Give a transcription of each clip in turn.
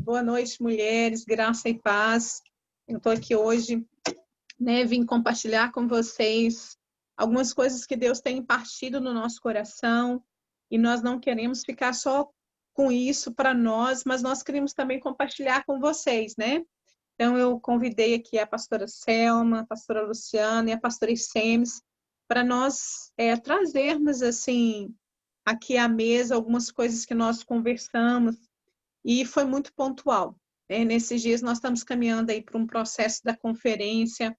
Boa noite, mulheres, graça e paz. Eu estou aqui hoje, vim compartilhar com vocês algumas coisas que Deus tem impartido no nosso coração e nós não queremos ficar só com isso para nós, mas nós queremos também compartilhar com vocês, né? Então, eu convidei aqui a pastora Selma, a pastora Luciana e a pastora Isemes para nós trazermos, assim, aqui à mesa algumas coisas que nós conversamos e foi muito pontual. Nesses dias nós estamos caminhando aí para um processo da conferência,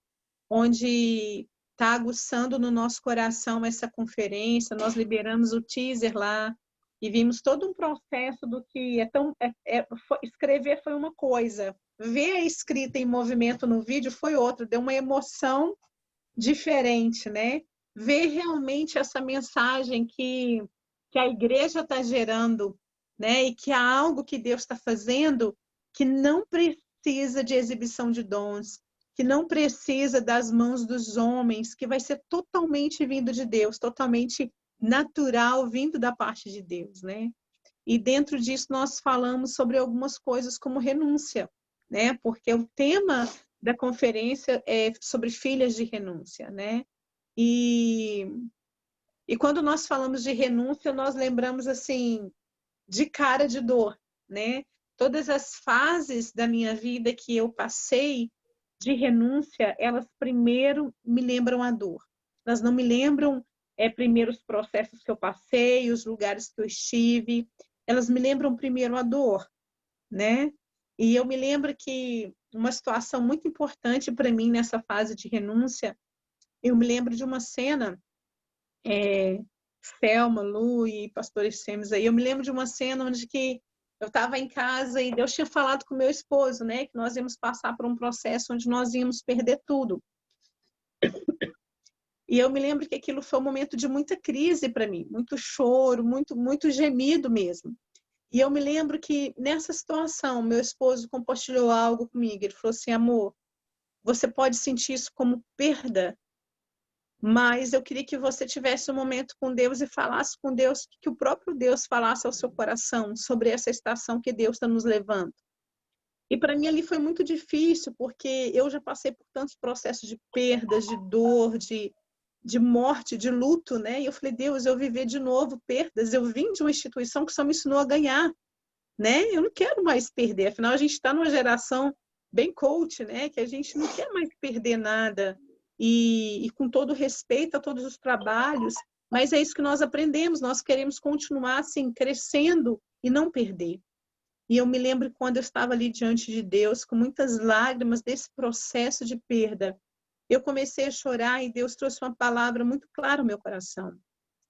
onde está aguçando no nosso coração essa conferência, nós liberamos o teaser lá e vimos todo um processo do que escrever foi uma coisa, ver a escrita em movimento no vídeo foi outra, deu uma emoção diferente, né? Ver realmente essa mensagem que a igreja está gerando, né? E que há algo que Deus está fazendo que não precisa de exibição de dons, que não precisa das mãos dos homens, que vai ser totalmente vindo de Deus, totalmente natural, vindo da parte de Deus, né? E dentro disso nós falamos sobre algumas coisas como renúncia, né? Porque o tema da conferência é sobre filhas de renúncia, né? E quando nós falamos de renúncia, nós lembramos assim de cara de dor, né? Todas as fases da minha vida que eu passei de renúncia, elas primeiro me lembram a dor. Elas não me lembram primeiro os processos que eu passei, os lugares que eu estive. Elas me lembram primeiro a dor, né? E eu me lembro que uma situação muito importante para mim nessa fase de renúncia, eu me lembro de uma cena, Selma, Lu e pastor Semes aí, eu me lembro de uma cena onde que eu estava em casa e Deus tinha falado com meu esposo, né, que nós íamos passar por um processo onde nós íamos perder tudo. E eu me lembro que aquilo foi um momento de muita crise para mim, muito choro, muito gemido mesmo. E eu me lembro que nessa situação, meu esposo compartilhou algo comigo. Ele falou assim, amor, você pode sentir isso como perda, mas eu queria que você tivesse um momento com Deus e falasse com Deus, que o próprio Deus falasse ao seu coração sobre essa estação que Deus está nos levando. E para mim ali foi muito difícil, porque eu já passei por tantos processos de perdas, de dor, de morte, de luto, né? E eu falei, Deus, eu viver de novo perdas, eu vim de uma instituição que só me ensinou a ganhar, né? Eu não quero mais perder, afinal a gente está numa geração bem coach, né? Que a gente não quer mais perder nada, e com todo respeito a todos os trabalhos, mas é isso que nós aprendemos, nós queremos continuar assim, crescendo e não perder. E eu me lembro quando eu estava ali diante de Deus, com muitas lágrimas desse processo de perda, eu comecei a chorar e Deus trouxe uma palavra muito clara ao meu coração.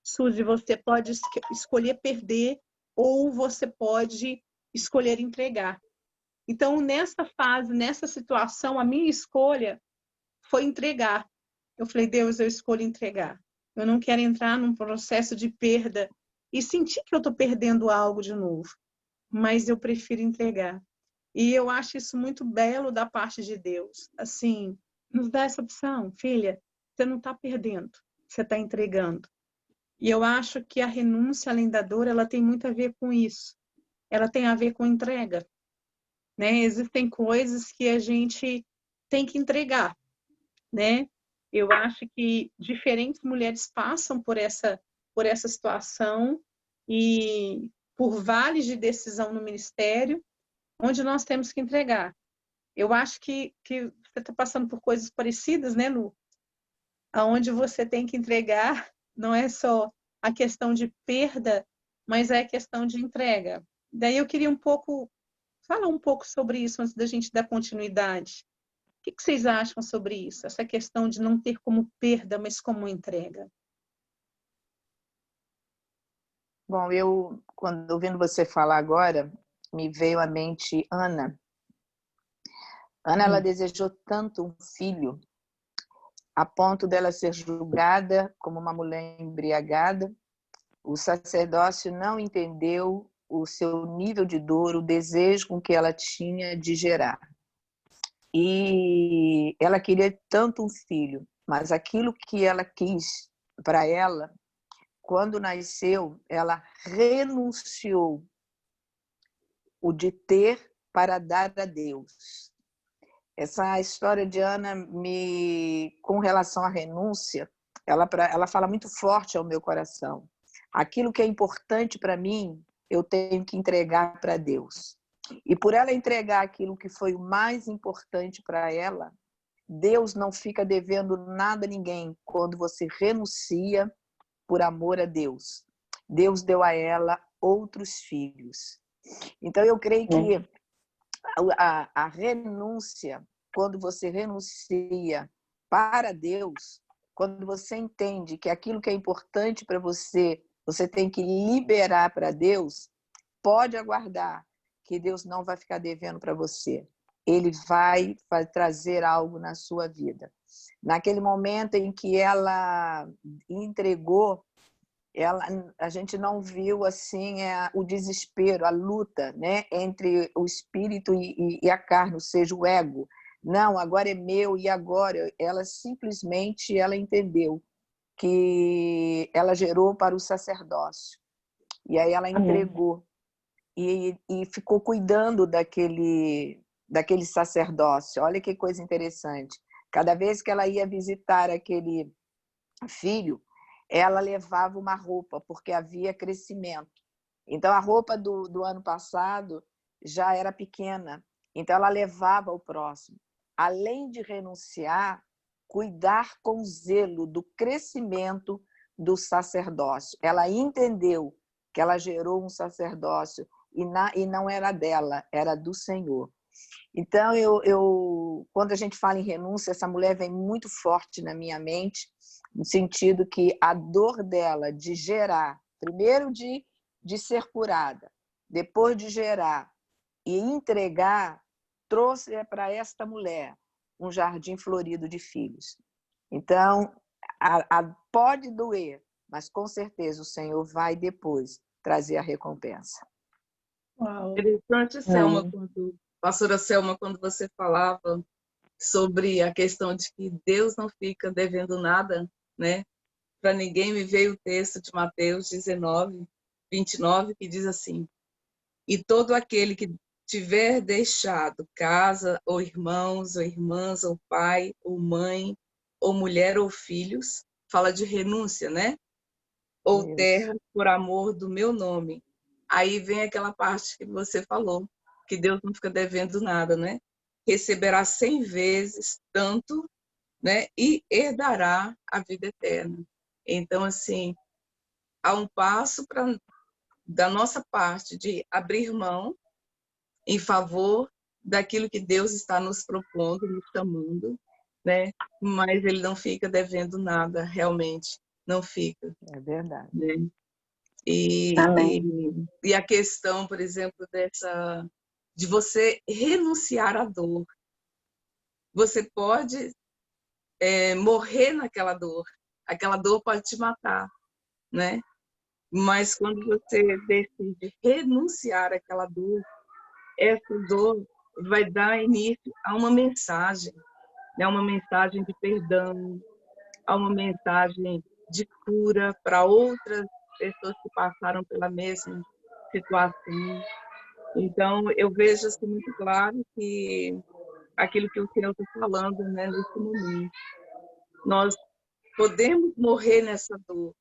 Suzy, você pode escolher perder ou você pode escolher entregar. Então, nessa fase, nessa situação, a minha escolha foi entregar. Eu falei, Deus, eu escolho entregar. Eu não quero entrar num processo de perda e sentir que eu estou perdendo algo de novo, mas eu prefiro entregar. E eu acho isso muito belo da parte de Deus. Assim, nos dá essa opção, filha, você não está perdendo, você está entregando. E eu acho que a renúncia, além da dor, ela tem muito a ver com isso. Ela tem a ver com entrega, né? Existem coisas que a gente tem que entregar, né? Eu acho que diferentes mulheres passam por essa situação e por vales de decisão no ministério, onde nós temos que entregar. Eu acho que você está passando por coisas parecidas, né, Lu? Onde você tem que entregar, não é só a questão de perda, mas é a questão de entrega. Daí eu queria falar um pouco sobre isso antes da gente dar continuidade. O que vocês acham sobre isso? Essa questão de não ter como perda, mas como entrega. Bom, quando ouvindo você falar agora, me veio à mente Ana. Ana, ela desejou tanto um filho, a ponto dela ser julgada como uma mulher embriagada. O sacerdócio não entendeu o seu nível de dor, o desejo com que ela tinha de gerar. E ela queria tanto um filho, mas aquilo que ela quis para ela, quando nasceu, ela renunciou o de ter para dar a Deus. Essa história de Ana, com relação à renúncia, ela fala muito forte ao meu coração. Aquilo que é importante para mim, eu tenho que entregar para Deus. E por ela entregar aquilo que foi o mais importante para ela, Deus não fica devendo nada a ninguém quando você renuncia por amor a Deus. Deus deu a ela outros filhos. Então, eu creio que a renúncia, quando você renuncia para Deus, quando você entende que aquilo que é importante para você, você tem que liberar para Deus, pode aguardar que Deus não vai ficar devendo para você. Ele vai trazer algo na sua vida. Naquele momento em que ela entregou, a gente não viu assim o desespero, a luta, né, entre o espírito e a carne, ou seja, o ego. Não, agora é meu e agora. Ela simplesmente entendeu que ela gerou para o sacerdócio. E aí ela entregou e ficou cuidando daquele sacerdócio. Olha que coisa interessante. Cada vez que ela ia visitar aquele filho, ela levava uma roupa, porque havia crescimento. Então, a roupa do ano passado já era pequena, então ela levava o próximo. Além de renunciar, cuidar com zelo do crescimento do sacerdócio. Ela entendeu que ela gerou um sacerdócio e não era dela, era do Senhor. Então, quando a gente fala em renúncia, essa mulher vem muito forte na minha mente, no sentido que a dor dela de gerar, primeiro de ser curada, depois de gerar e entregar, trouxe para esta mulher um jardim florido de filhos. Então, pode doer, mas com certeza o Senhor vai depois trazer a recompensa. Uau. Interessante, Selma, pastora Selma, quando você falava sobre a questão de que Deus não fica devendo nada, né? Para ninguém, me veio o texto de Mateus 19, 29, que diz assim: e todo aquele que tiver deixado casa, ou irmãos, ou irmãs, ou pai, ou mãe, ou mulher, ou filhos, fala de renúncia, né? Ou terra, por amor do meu nome. Aí vem aquela parte que você falou, que Deus não fica devendo nada, né? Receberá 100 vezes tanto, né? E herdará a vida eterna. Então, assim, há um passo da nossa parte de abrir mão em favor daquilo que Deus está nos propondo, nos chamando, né? Mas Ele não fica devendo nada, realmente, não fica. É verdade. Né? E a questão, por exemplo, de você renunciar à dor. Você pode morrer naquela dor. Aquela dor pode te matar, né? Mas quando você decide renunciar àquela dor, essa dor vai dar início a uma mensagem, né? Uma mensagem de perdão, a uma mensagem de cura para outras pessoas que passaram pela mesma situação. Então, eu vejo assim, muito claro que aquilo que o Senhor está falando, né, nesse momento, nós podemos morrer nessa dor,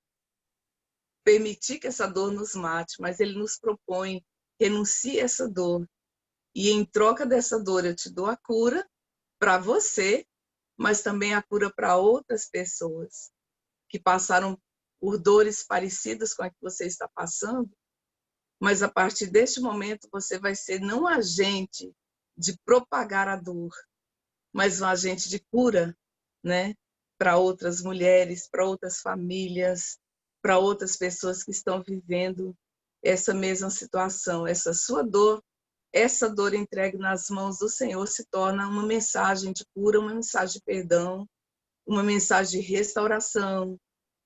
permitir que essa dor nos mate, mas Ele nos propõe, renuncie a essa dor, e em troca dessa dor eu te dou a cura para você, mas também a cura para outras pessoas que passaram por dores parecidas com a que você está passando, mas a partir deste momento você vai ser não um agente de propagar a dor, mas um agente de cura, né? Para outras mulheres, para outras famílias, para outras pessoas que estão vivendo essa mesma situação. Essa dor entregue nas mãos do Senhor se torna uma mensagem de cura, uma mensagem de perdão, uma mensagem de restauração,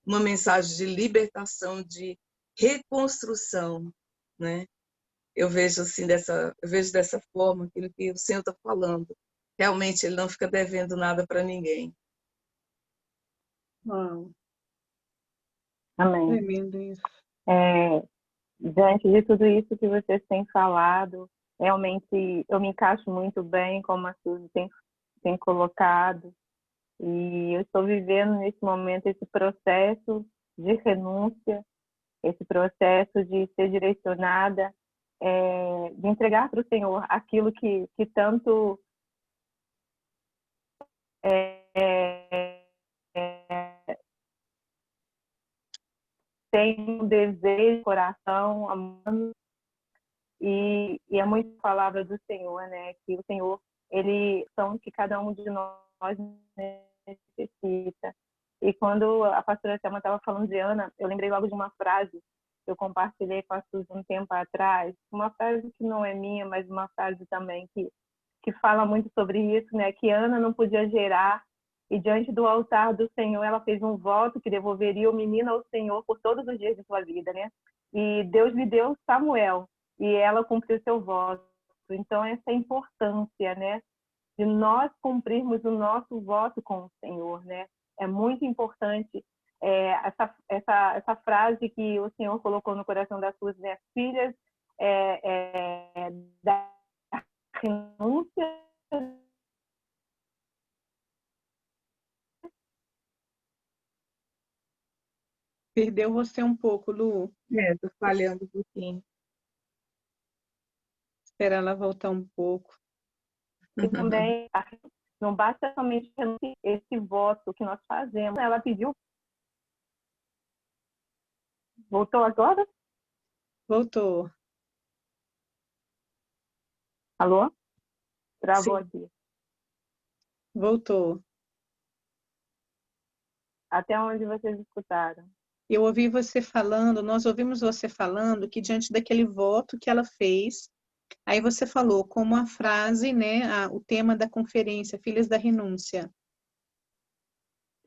uma mensagem de libertação, de reconstrução, né? Eu vejo assim dessa forma aquilo que o Senhor está falando. Realmente Ele não fica devendo nada para ninguém. Uau. Amém. Tremendo isso. Diante de tudo isso que vocês têm falado, Realmente, eu me encaixo muito bem, como a Suzy tem colocado, e eu estou vivendo nesse momento esse processo de renúncia, esse processo de ser direcionada, de entregar para o Senhor aquilo que tanto tem um desejo, coração, amando, e é muito palavra do Senhor, né? Que o Senhor, Ele são que cada um de nós necessita. E quando a pastora Selma estava falando de Ana, eu lembrei logo de uma frase que eu compartilhei com a Suzy um tempo atrás, uma frase que não é minha, mas uma frase também que fala muito sobre isso, né? Que Ana não podia gerar, e diante do altar do Senhor ela fez um voto que devolveria o menino ao Senhor por todos os dias de sua vida, né? E Deus lhe deu Samuel, e ela cumpriu seu voto. Então essa importância, né, de nós cumprirmos o nosso voto com o Senhor, né? É muito importante essa frase que o Senhor colocou no coração das suas, né, filhas da renúncia. Perdeu você um pouco, Lu. Tô falhando um pouquinho. Espera ela voltar um pouco. E também não basta somente esse voto que nós fazemos. Ela pediu. Voltou agora? Voltou. Alô? Travou Sim. aqui. Voltou. Até onde vocês escutaram? Eu ouvi você falando, nós ouvimos você falando que diante daquele voto que ela fez, aí você falou como a frase, né, o tema da conferência, Filhas da Renúncia.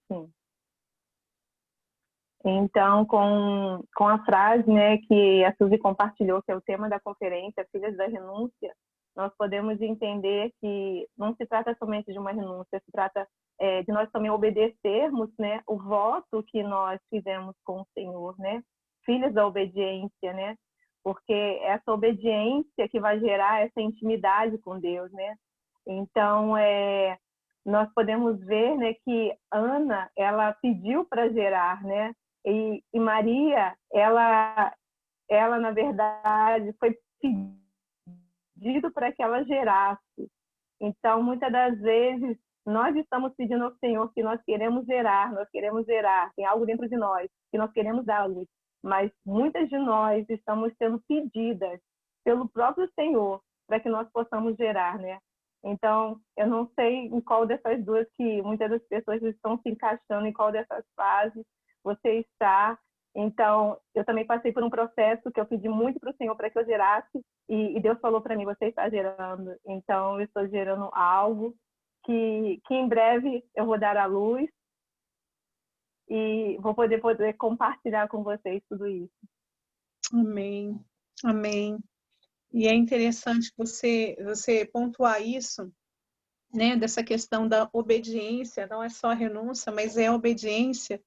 Sim. Então, com a frase, né, que a Suzy compartilhou, que é o tema da conferência, Filhas da Renúncia, nós podemos entender que não se trata somente de uma renúncia, se trata de nós também obedecermos, né, o voto que nós fizemos com o Senhor, né, filhas da obediência, né, porque essa obediência que vai gerar essa intimidade com Deus, né. Então, nós podemos ver, né, que Ana, ela pediu para gerar, né, e Maria, ela na verdade foi pedido para que ela gerasse. Então, muitas das vezes nós estamos pedindo ao Senhor que nós queremos gerar, tem algo dentro de nós que nós queremos dar à luz, mas muitas de nós estamos sendo pedidas pelo próprio Senhor para que nós possamos gerar, né? Então, eu não sei em qual dessas duas que muitas das pessoas estão se encaixando, em qual dessas fases você está. Então, eu também passei por um processo que eu pedi muito para o Senhor para que eu gerasse, e Deus falou para mim, você está gerando. Então, eu estou gerando algo que em breve eu vou dar à luz e vou poder compartilhar com vocês tudo isso. Amém. Amém. E é interessante você pontuar isso, né, dessa questão da obediência, não é só a renúncia, mas é a obediência.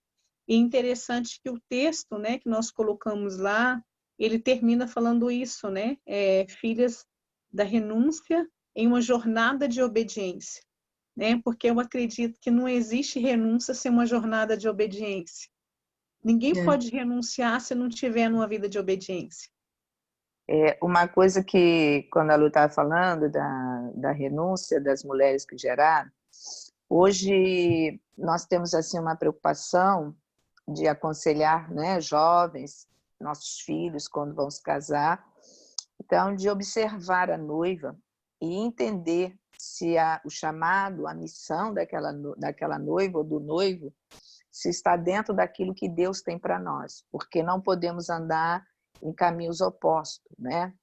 E interessante que o texto, né, que nós colocamos lá, ele termina falando isso, né, filhas da renúncia em uma jornada de obediência, né, porque eu acredito que não existe renúncia sem uma jornada de obediência. Ninguém pode renunciar se não tiver numa vida de obediência. Uma coisa que, quando a Lu estava falando da renúncia das mulheres que geraram, hoje nós temos assim uma preocupação de aconselhar, né, jovens, nossos filhos, quando vão se casar, então, de observar a noiva e entender se o chamado, a missão daquela noiva ou do noivo, se está dentro daquilo que Deus tem para nós, porque não podemos andar em caminhos opostos, né?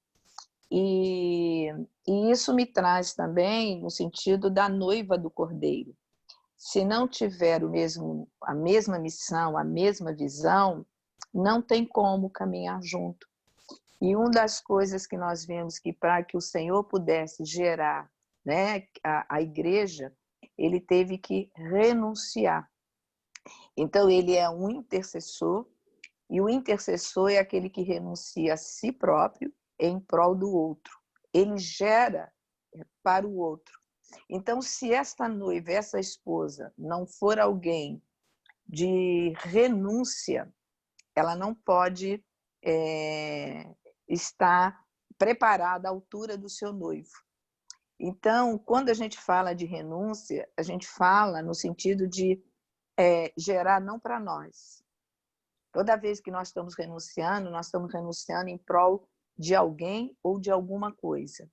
E isso me traz também no sentido da noiva do Cordeiro. Se não tiver a mesma missão, a mesma visão, não tem como caminhar junto. E uma das coisas que nós vimos que para que o Senhor pudesse gerar, né, a igreja, ele teve que renunciar. Então, ele é um intercessor, e o intercessor é aquele que renuncia a si próprio em prol do outro. ele gera para o outro. Então, se esta noiva, essa esposa, não for alguém de renúncia, ela não pode estar preparada à altura do seu noivo. Então, quando a gente fala de renúncia, a gente fala no sentido de gerar não para nós. Toda vez que nós estamos renunciando em prol de alguém ou de alguma coisa.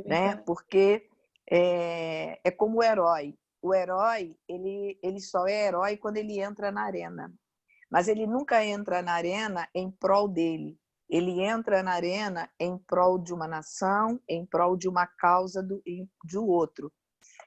Né? Porque é como o herói. O herói, ele só é herói quando ele entra na arena. Mas ele nunca entra na arena em prol dele. Ele entra na arena em prol de uma nação, em prol de uma causa de outro.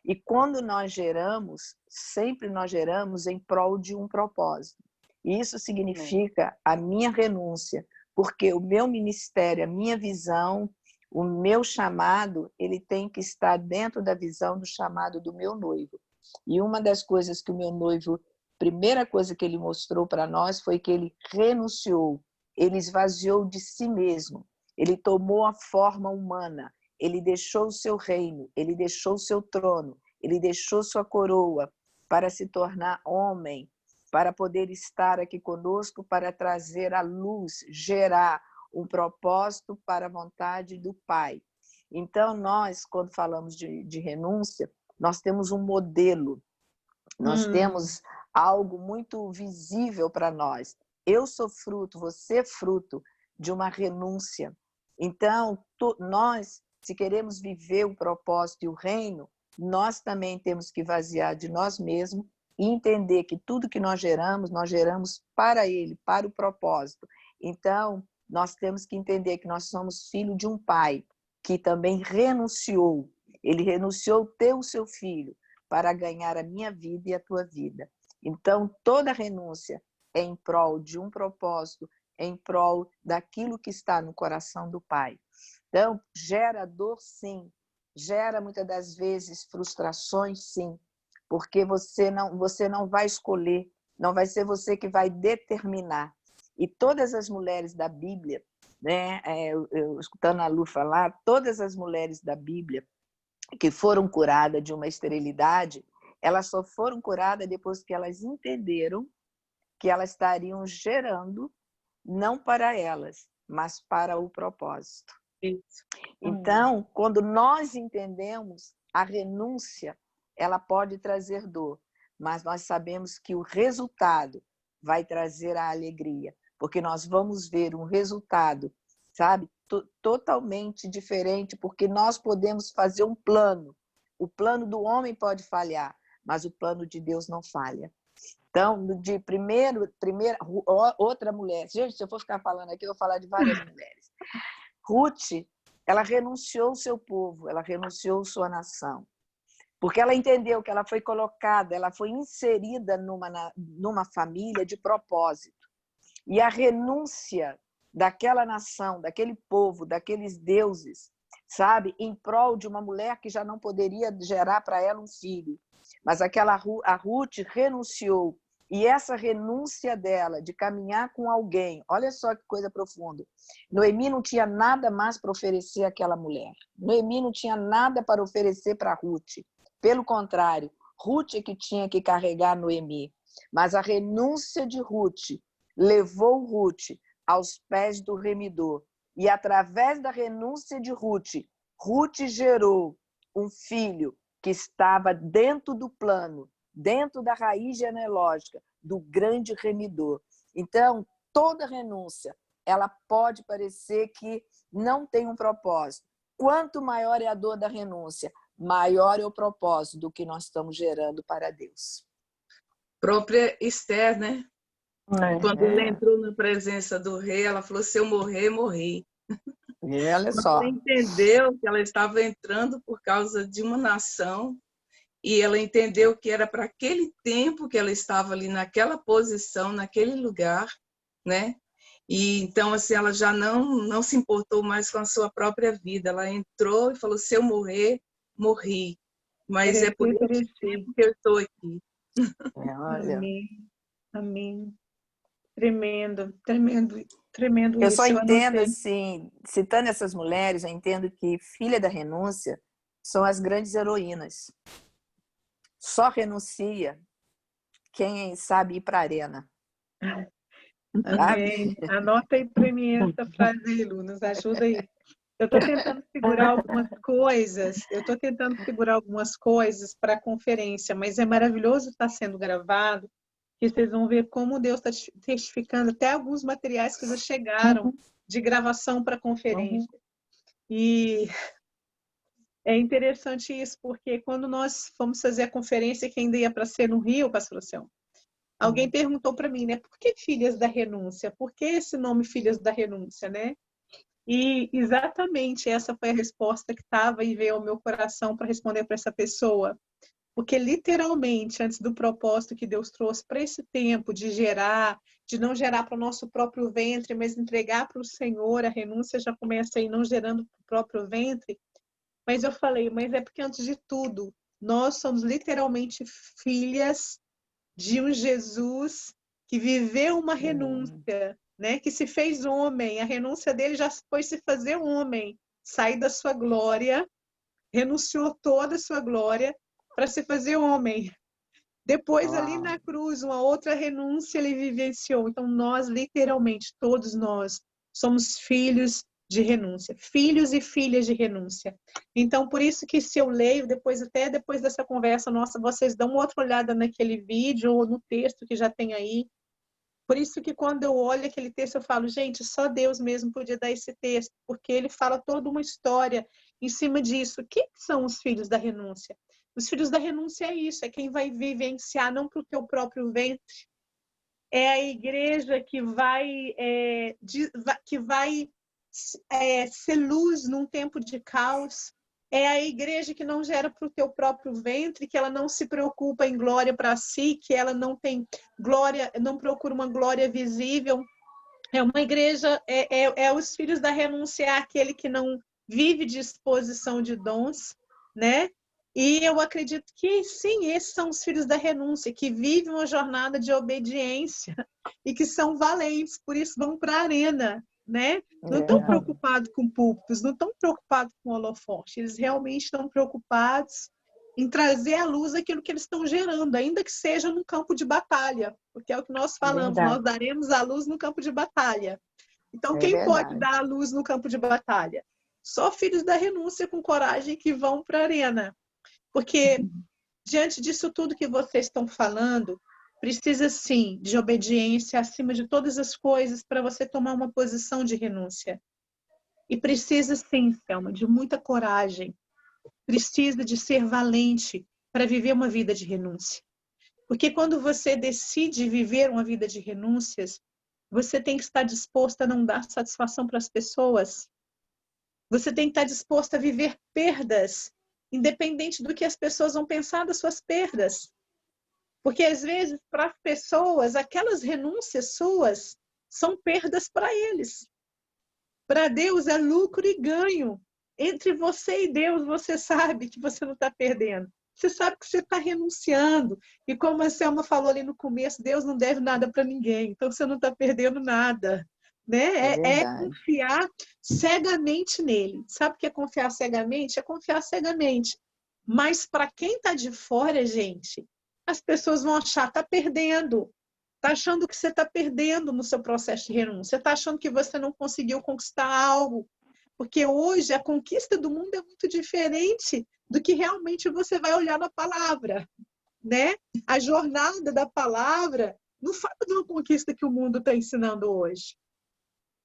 E quando nós geramos, sempre nós geramos em prol de um propósito. E isso significa a minha renúncia, porque o meu ministério, a minha visão, o meu chamado, ele tem que estar dentro da visão do chamado do meu noivo. E uma das coisas que o meu noivo, primeira coisa que ele mostrou para nós foi que ele renunciou, ele esvaziou de si mesmo, ele tomou a forma humana, ele deixou o seu reino, ele deixou o seu trono, ele deixou sua coroa para se tornar homem, para poder estar aqui conosco, para trazer a luz, gerar um propósito para a vontade do Pai. Então, nós, quando falamos de renúncia, nós temos um modelo, nós temos algo muito visível para nós. Eu sou fruto, você é fruto de uma renúncia. Então, nós, se queremos viver o propósito e o reino, nós também temos que vaziar de nós mesmos e entender que tudo que nós geramos para Ele, para o propósito. Então, nós temos que entender que nós somos filho de um Pai que também renunciou. Ele renunciou ter o seu filho para ganhar a minha vida e a tua vida. Então, toda renúncia é em prol de um propósito, é em prol daquilo que está no coração do Pai. Então, gera dor, sim. Gera, muitas das vezes, frustrações, sim. Porque você não vai escolher, não vai ser você que vai determinar. E todas as mulheres da Bíblia, né, eu escutando a Lu falar, todas as mulheres da Bíblia que foram curadas de uma esterilidade, elas só foram curadas depois que elas entenderam que elas estariam gerando não para elas, mas para o propósito. Isso. Então, quando nós entendemos a renúncia, ela pode trazer dor, mas nós sabemos que o resultado vai trazer a alegria, porque nós vamos ver um resultado, sabe, totalmente diferente, porque nós podemos fazer um plano. O plano do homem pode falhar, mas o plano de Deus não falha. Então, de outra mulher, gente, se eu for ficar falando aqui, eu vou falar de várias mulheres. Ruth, ela renunciou ao seu povo, ela renunciou à sua nação, porque ela entendeu que ela foi colocada, ela foi inserida numa família de propósito. E a renúncia daquela nação, daquele povo, daqueles deuses, sabe, em prol de uma mulher que já não poderia gerar para ela um filho. Mas a Ruth renunciou. E essa renúncia dela de caminhar com alguém, olha só que coisa profunda. Noemi não tinha nada mais para oferecer àquela mulher. Noemi não tinha nada para oferecer para Ruth. Pelo contrário, Ruth é que tinha que carregar Noemi. Mas a renúncia de Ruth levou Ruth aos pés do remidor. E através da renúncia de Ruth, Ruth gerou um filho que estava dentro do plano, dentro da raiz genealógica do grande remidor. Então, toda renúncia, ela pode parecer que não tem um propósito. Quanto maior é a dor da renúncia, maior é o propósito do que nós estamos gerando para Deus. Própria Esther, né? Quando ela entrou na presença do rei, ela falou, se eu morrer, morri. E olha só. Ela entendeu que ela estava entrando por causa de uma nação e ela entendeu que era para aquele tempo que ela estava ali naquela posição, naquele lugar, né? E então assim ela já não se importou mais com a sua própria vida. Ela entrou e falou: se eu morrer, morri. Mas é por esse tempo que eu estou aqui. Olha. Amém. Amém. Tremendo, tremendo. tremendo Eu isso. só Eu entendo, anotei. assim, citando essas mulheres, eu entendo que filha da renúncia são as grandes heroínas. Só renuncia quem sabe ir para a arena. Sabe? Amém. Anota aí para mim essa frase aí, Lu, nos ajuda aí. Eu estou tentando segurar algumas coisas, para a conferência, mas é maravilhoso estar sendo gravado, que vocês vão ver como Deus está testificando até alguns materiais que já chegaram de gravação para a conferência. E é interessante isso, porque quando nós fomos fazer a conferência, que ainda ia para ser no Rio, pastor Luciano, alguém perguntou para mim, né? Por que Filhas da Renúncia? Por que esse nome Filhas da Renúncia, né? E exatamente essa foi a resposta que estava e veio ao meu coração para responder para essa pessoa. Porque literalmente, antes do propósito que Deus trouxe para esse tempo de gerar, de não gerar para o nosso próprio ventre, mas entregar para o Senhor, a renúncia já começa aí não gerando para o próprio ventre. Mas eu falei, mas é porque antes de tudo, nós somos literalmente filhas de um Jesus que viveu uma renúncia, né? Que se fez homem. A renúncia dele já foi se fazer homem, sair da sua glória, renunciou toda a sua glória para se fazer homem. Depois, ali na cruz, uma outra renúncia ele vivenciou. Então, nós, literalmente, todos nós, somos filhos de renúncia, filhos e filhas de renúncia. Então, por isso que se eu leio, até depois dessa conversa nossa, vocês dão uma outra olhada naquele vídeo ou no texto que já tem aí. Por isso que quando eu olho aquele texto, eu falo, gente, só Deus mesmo podia dar esse texto, porque ele fala toda uma história em cima disso. O que são os filhos da renúncia? Os filhos da renúncia é isso, é quem vai vivenciar não para o teu próprio ventre, é a igreja que vai ser luz num tempo de caos, é a igreja que não gera para o teu próprio ventre, que ela não se preocupa em glória para si, que ela não tem glória, não procura uma glória visível. É uma igreja, os filhos da renúncia, é aquele que não vive de exposição de dons, né? E eu acredito que, sim, esses são os filhos da renúncia, que vivem uma jornada de obediência e que são valentes, por isso vão para a arena, né? Não estão preocupados com púlpitos, não estão preocupados com holofote, eles realmente estão preocupados em trazer à luz aquilo que eles estão gerando, ainda que seja num campo de batalha, porque é o que nós falamos, nós daremos a luz no campo de batalha. Então, quem pode dar a luz no campo de batalha? Só filhos da renúncia com coragem que vão para a arena. Porque, diante disso tudo que vocês estão falando, precisa, sim, de obediência acima de todas as coisas para você tomar uma posição de renúncia. E precisa, sim, Selma, de muita coragem. Precisa de ser valente para viver uma vida de renúncia. Porque quando você decide viver uma vida de renúncias, você tem que estar disposto a não dar satisfação para as pessoas. Você tem que estar disposto a viver perdas, independente do que as pessoas vão pensar das suas perdas. Porque, às vezes, para as pessoas, aquelas renúncias suas são perdas para eles. Para Deus é lucro e ganho. Entre você e Deus, você sabe que você não está perdendo. Você sabe que você está renunciando. E como a Selma falou ali no começo, Deus não deve nada para ninguém. Então, você não está perdendo nada. Né? É confiar cegamente nele. Sabe o que é confiar cegamente? É confiar cegamente. Mas para quem está de fora, gente, as pessoas vão achar, está perdendo. Está achando que você está perdendo no seu processo de renúncia. Está achando que você não conseguiu conquistar algo. Porque hoje a conquista do mundo é muito diferente do que realmente você vai olhar na palavra. Né? A jornada da palavra não fala de uma conquista que o mundo está ensinando hoje.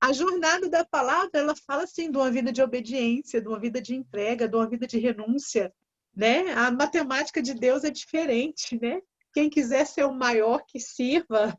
A jornada da palavra, ela fala assim, de uma vida de obediência, de uma vida de entrega, de uma vida de renúncia, né? A matemática de Deus é diferente, né? Quem quiser ser o maior que sirva,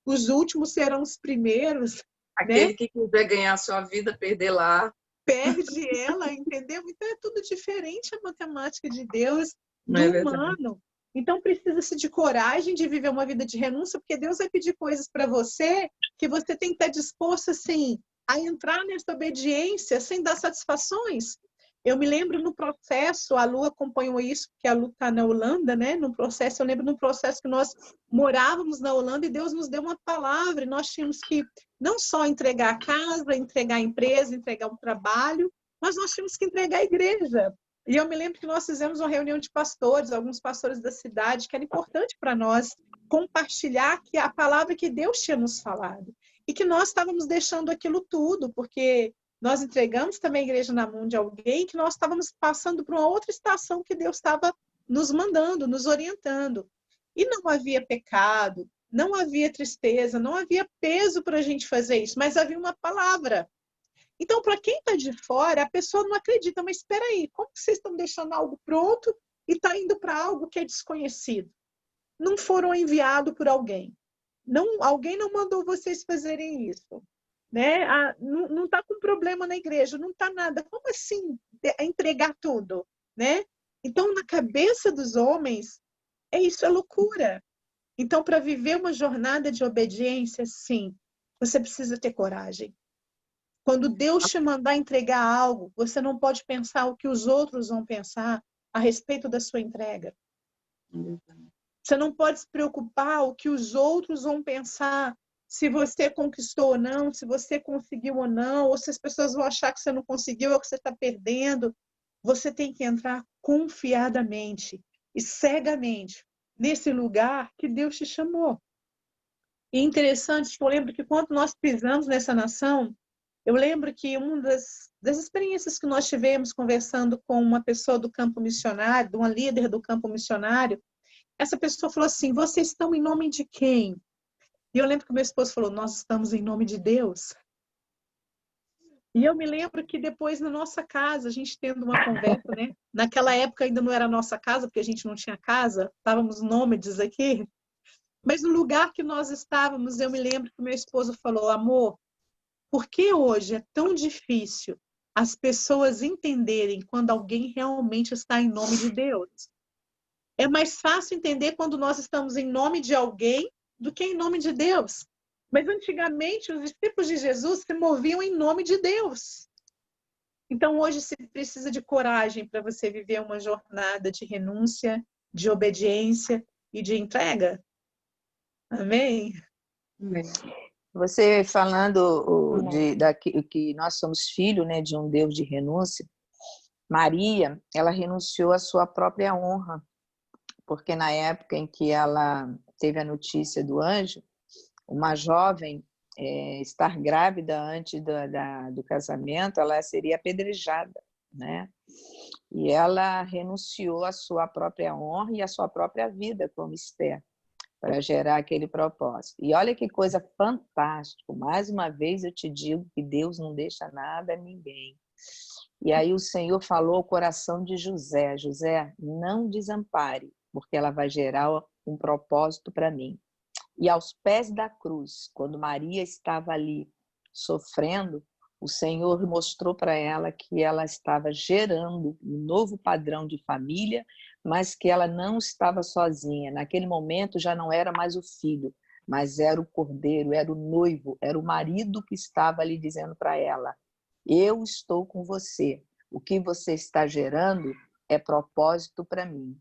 os últimos serão os primeiros. Aquele né? que quiser ganhar a sua vida, perder lá. Perde ela, entendeu? Então é tudo diferente a matemática de Deus do humano. Então precisa-se de coragem de viver uma vida de renúncia, porque Deus vai pedir coisas para você que você tem que estar disposto assim, a entrar nessa obediência sem dar satisfações. Eu me lembro no processo, a Lu acompanhou isso, porque a Lu está na Holanda, né? No processo, eu lembro no processo que nós morávamos na Holanda e Deus nos deu uma palavra e nós tínhamos que não só entregar a casa, entregar a empresa, entregar um trabalho, mas nós tínhamos que entregar a igreja. E eu me lembro que nós fizemos uma reunião de pastores, alguns pastores da cidade, que era importante para nós compartilhar que a palavra que Deus tinha nos falado. E que nós estávamos deixando aquilo tudo, porque nós entregamos também a igreja na mão de alguém que nós estávamos passando por uma outra estação que Deus estava nos mandando, nos orientando. E não havia pecado, não havia tristeza, não havia peso para a gente fazer isso, mas havia uma palavra. Então, para quem está de fora, a pessoa não acredita, mas espera aí, como que vocês estão deixando algo pronto e está indo para algo que é desconhecido? Não foram enviados por alguém. Não, alguém não mandou vocês fazerem isso. Né? Não está com problema na igreja, não está nada. Como assim entregar tudo? Né? Então, na cabeça dos homens, isso é loucura. Então, para viver uma jornada de obediência, sim, você precisa ter coragem. Quando Deus te mandar entregar algo, você não pode pensar o que os outros vão pensar a respeito da sua entrega. Você não pode se preocupar o que os outros vão pensar se você conquistou ou não, se você conseguiu ou não, ou se as pessoas vão achar que você não conseguiu ou que você está perdendo. Você tem que entrar confiadamente e cegamente nesse lugar que Deus te chamou. E interessante que eu lembro que quando nós pisamos nessa nação, eu lembro que uma das experiências que nós tivemos conversando com uma pessoa do campo missionário, uma líder do campo missionário, essa pessoa falou assim, vocês estão em nome de quem? E eu lembro que meu esposo falou, nós estamos em nome de Deus. E eu me lembro que depois na nossa casa, a gente tendo uma conversa, né? Naquela época ainda não era a nossa casa, porque a gente não tinha casa, estávamos nômades aqui. Mas no lugar que nós estávamos, eu me lembro que meu esposo falou, amor, por que hoje é tão difícil as pessoas entenderem quando alguém realmente está em nome de Deus? É mais fácil entender quando nós estamos em nome de alguém do que em nome de Deus. Mas antigamente os discípulos de Jesus se moviam em nome de Deus. Então hoje se precisa de coragem para você viver uma jornada de renúncia, de obediência e de entrega. Amém? Você falando que nós somos filhos, né, de um Deus de renúncia, Maria, ela renunciou à sua própria honra, porque na época em que ela teve a notícia do anjo, uma jovem estar grávida antes do casamento, ela seria apedrejada, né? E ela renunciou à sua própria honra e à sua própria vida como Esther, para gerar aquele propósito. E olha que coisa fantástica, mais uma vez eu te digo que Deus não deixa nada a ninguém. E aí o Senhor falou ao coração de José, José, não desampare, porque ela vai gerar um propósito para mim. E aos pés da cruz, quando Maria estava ali sofrendo, o Senhor mostrou para ela que ela estava gerando um novo padrão de família, mas que ela não estava sozinha. Naquele momento já não era mais o filho, mas era o cordeiro, era o noivo, era o marido que estava ali dizendo para ela, eu estou com você, o que você está gerando é propósito para mim.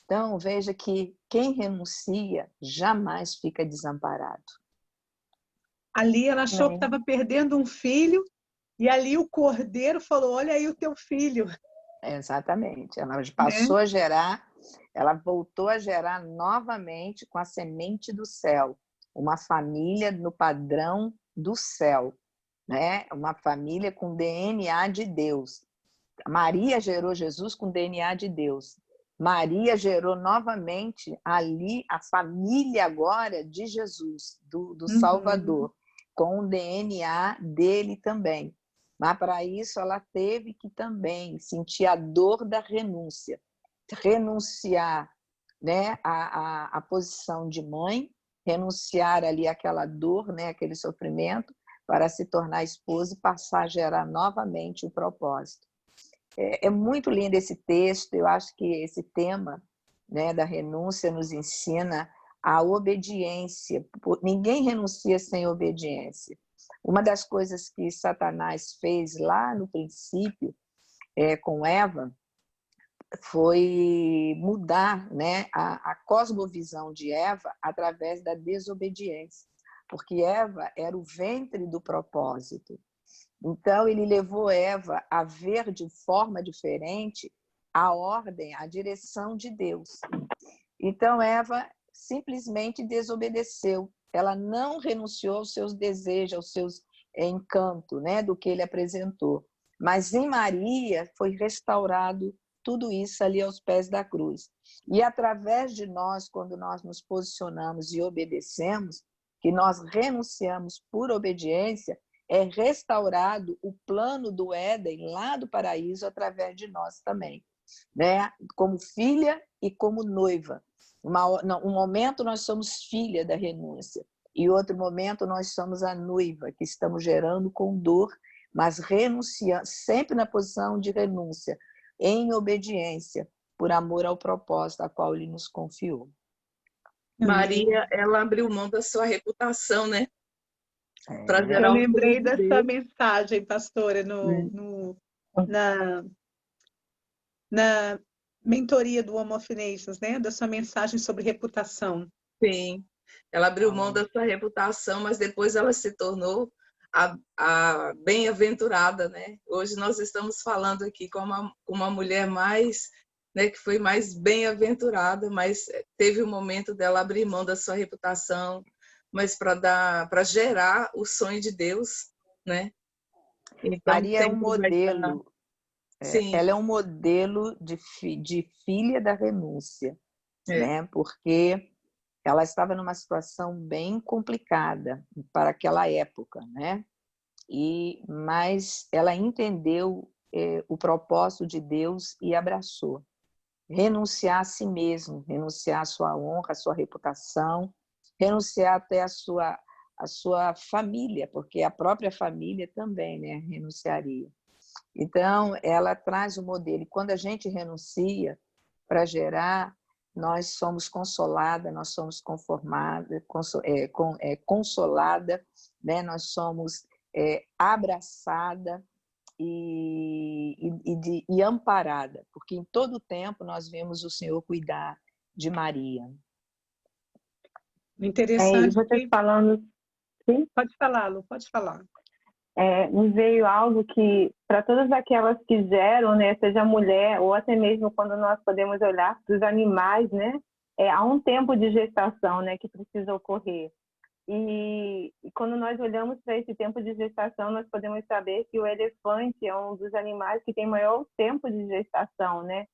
Então, veja que quem renuncia jamais fica desamparado. Ali ela achou que estava perdendo um filho e ali o cordeiro falou, olha aí o teu filho. Exatamente. Ela passou a gerar, ela voltou a gerar novamente com a semente do céu. Uma família no padrão do céu, né? Uma família com DNA de Deus. Maria gerou Jesus com DNA de Deus. Maria gerou novamente ali a família agora de Jesus, do Salvador, com o DNA dele também. Mas para isso ela teve que também sentir a dor da renúncia, renunciar, né, a posição de mãe, renunciar ali àquela dor, né, aquele sofrimento, para se tornar esposa e passar a gerar novamente o propósito. É muito lindo esse texto, eu acho que esse tema, né, da renúncia nos ensina a obediência. Ninguém renuncia sem obediência. Uma das coisas que Satanás fez lá no princípio com Eva foi mudar, né, a cosmovisão de Eva através da desobediência, porque Eva era o ventre do propósito. Então, ele levou Eva a ver de forma diferente a ordem, a direção de Deus. Então, Eva simplesmente desobedeceu. Ela não renunciou aos seus desejos, aos seus encantos, né, do que ele apresentou. Mas em Maria foi restaurado tudo isso ali aos pés da cruz. E através de nós, quando nós nos posicionamos e obedecemos, que nós renunciamos por obediência, é restaurado o plano do Éden lá do paraíso através de nós também, né? Como filha e como noiva. Um momento nós somos filha da renúncia e outro momento nós somos a noiva, que estamos gerando com dor, mas renunciando, sempre na posição de renúncia, em obediência, por amor ao propósito a qual ele nos confiou. Maria, ela abriu mão da sua reputação, né? Para gerar Eu o lembrei filho de dessa Deus. mensagem, pastora, na mentoria do Home of Nations, né? Da sua mensagem sobre reputação. Sim, ela abriu mão da sua reputação, mas depois ela se tornou a bem-aventurada, né? Hoje nós estamos falando aqui com uma mulher mais, né, que foi mais bem-aventurada, mas teve um momento dela abrir mão da sua reputação, mas para gerar o sonho de Deus, né? Então, Maria é um modelo. Sim. Ela é um modelo de filha da renúncia, né? Porque ela estava numa situação bem complicada para aquela época, né? Mas ela entendeu o propósito de Deus e abraçou. Renunciar a si mesmo, renunciar à sua honra, à sua reputação, renunciar até à sua família, porque a própria família também, né, renunciaria. Então, ela traz o modelo. E quando a gente renuncia para gerar, nós somos consolada, nós somos conformada, consolada, né? Nós somos abraçada e amparada, porque em todo tempo nós vemos o Senhor cuidar de Maria. Interessante. Vocês falando... Sim? Pode falar, Lu, pode falar. Me veio algo que, para todas aquelas que geram, né, seja mulher ou até mesmo quando nós podemos olhar para os animais, né, há um tempo de gestação, né, que precisa ocorrer. E quando nós olhamos para esse tempo de gestação, nós podemos saber que o elefante é um dos animais que tem maior tempo de gestação, né?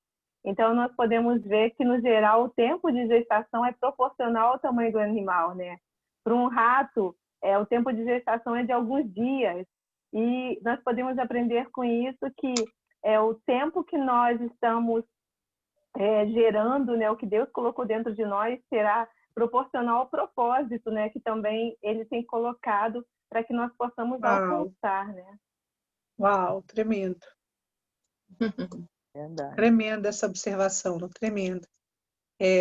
Então, nós podemos ver que, no geral, o tempo de gestação é proporcional ao tamanho do animal, né? Para um rato, o tempo de gestação é de alguns dias. E nós podemos aprender com isso que o tempo que nós estamos gerando, né, o que Deus colocou dentro de nós, será proporcional ao propósito, né, que também Ele tem colocado para que nós possamos alcançar, né? Uau, tremendo. Verdade. Tremenda essa observação, não? Tremendo.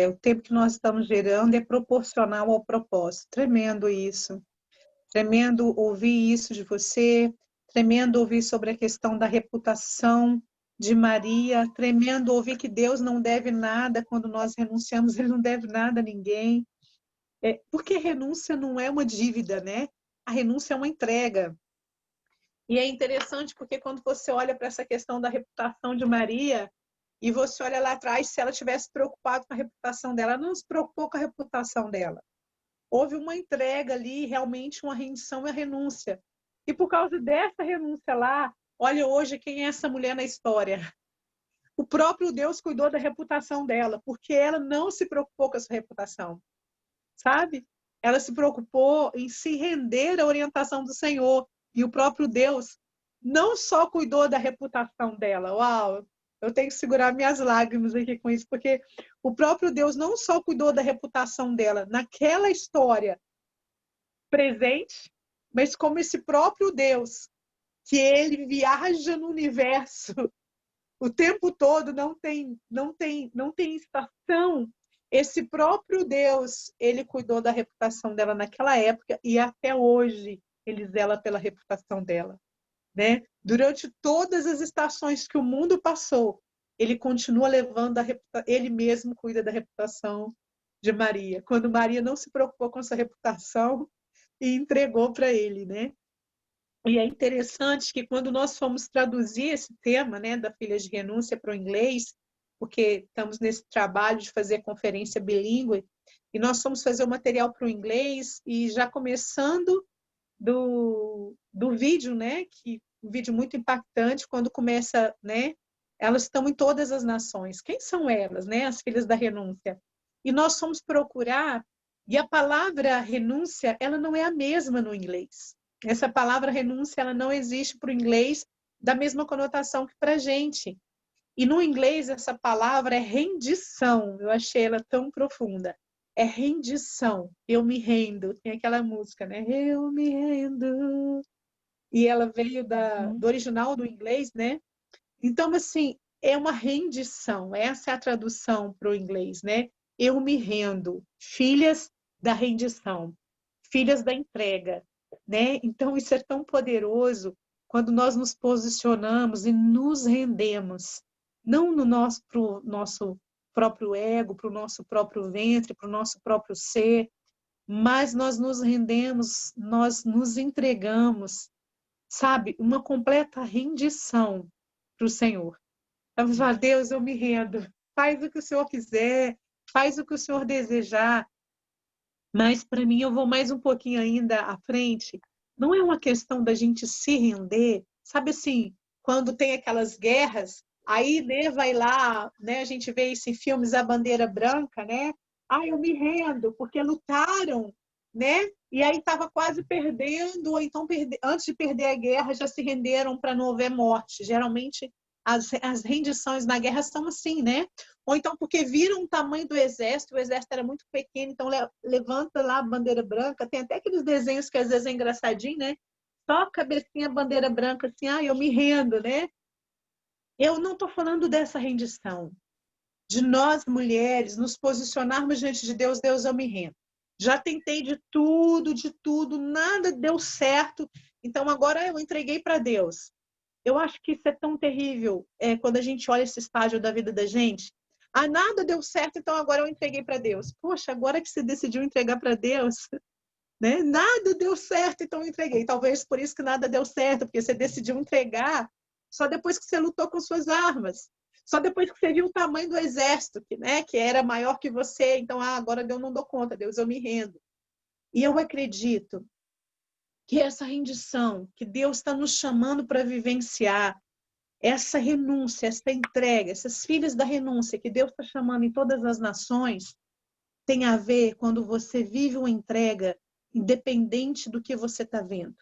O tempo que nós estamos gerando é proporcional ao propósito. Tremendo isso. Tremendo ouvir isso de você. Tremendo ouvir sobre a questão da reputação de Maria. Tremendo ouvir que Deus não deve nada quando nós renunciamos. Ele não deve nada a ninguém. Porque renúncia não é uma dívida, né? A renúncia é uma entrega. E é interessante porque quando você olha para essa questão da reputação de Maria e você olha lá atrás, se ela tivesse preocupado com a reputação dela, ela não se preocupou com a reputação dela. Houve uma entrega ali, realmente uma rendição e a renúncia. E por causa dessa renúncia lá, olha hoje quem é essa mulher na história. O próprio Deus cuidou da reputação dela, porque ela não se preocupou com a sua reputação. Sabe? Ela se preocupou em se render à orientação do Senhor. E o próprio Deus não só cuidou da reputação dela. Uau! Eu tenho que segurar minhas lágrimas aqui com isso, porque o próprio Deus não só cuidou da reputação dela naquela história presente, mas como esse próprio Deus, que ele viaja no universo o tempo todo, não tem estação. Esse próprio Deus, ele cuidou da reputação dela naquela época e até hoje ele zela pela reputação dela, né? Durante todas as estações que o mundo passou, ele continua levando ele mesmo cuida da reputação de Maria. Quando Maria não se preocupou com essa reputação e entregou para ele, né? E é interessante que quando nós fomos traduzir esse tema, né, da filha de renúncia para o inglês, porque estamos nesse trabalho de fazer conferência bilíngue, e nós fomos fazer o material para o inglês, e já começando do vídeo, né, que um vídeo muito impactante, quando começa, né, elas estão em todas as nações. Quem são elas, né, as filhas da renúncia? E nós fomos procurar, e a palavra renúncia, ela não é a mesma no inglês. Essa palavra renúncia, ela não existe para o inglês da mesma conotação que para a gente. E no inglês, essa palavra é rendição. Eu achei ela tão profunda. É rendição. Eu me rendo. Tem aquela música, né? Eu me rendo. E ela veio do original do inglês, né? Então, assim, é uma rendição. Essa é a tradução para o inglês, né? Eu me rendo. Filhas da rendição. Filhas da entrega, né? Então, isso é tão poderoso quando nós nos posicionamos e nos rendemos, não para o nosso próprio ego, para o nosso próprio ventre, para o nosso próprio ser, mas nós nos rendemos, nós nos entregamos, sabe? Uma completa rendição para o Senhor. Vamos falar, Deus, eu me rendo. Faz o que o Senhor quiser, faz o que o Senhor desejar. Mas, para mim, eu vou mais um pouquinho ainda à frente. Não é uma questão da gente se render. Sabe assim, quando tem aquelas guerras, aí, né, vai lá, né, a gente vê isso em filmes, a bandeira branca, né? Ah, eu me rendo, porque lutaram, né? E aí estava quase perdendo, ou então, antes de perder a guerra, já se renderam para não haver morte. Geralmente, as rendições na guerra são assim, né? Ou então porque viram o tamanho do exército, o exército era muito pequeno, então levanta lá a bandeira branca, tem até aqueles desenhos que às vezes é engraçadinho, né? Só a cabecinha, a bandeira branca, assim, ah, eu me rendo, né? Eu não estou falando dessa rendição, de nós mulheres nos posicionarmos diante de Deus, Deus, eu me rendo. Já tentei de tudo, nada deu certo, então agora eu entreguei para Deus. Eu acho que isso é tão terrível quando a gente olha esse estágio da vida da gente. Ah, nada deu certo, então agora eu entreguei para Deus. Poxa, agora que você decidiu entregar para Deus, né? Nada deu certo, então eu entreguei. Talvez por isso que nada deu certo, porque você decidiu entregar só depois que você lutou com suas armas. Só depois que você viu o tamanho do exército, que era maior que você. Então, agora eu não dou conta, Deus, eu me rendo. E eu acredito que essa rendição que Deus está nos chamando para vivenciar, essa renúncia, essa entrega, essas filhas da renúncia que Deus está chamando em todas as nações, tem a ver quando você vive uma entrega independente do que você está vendo.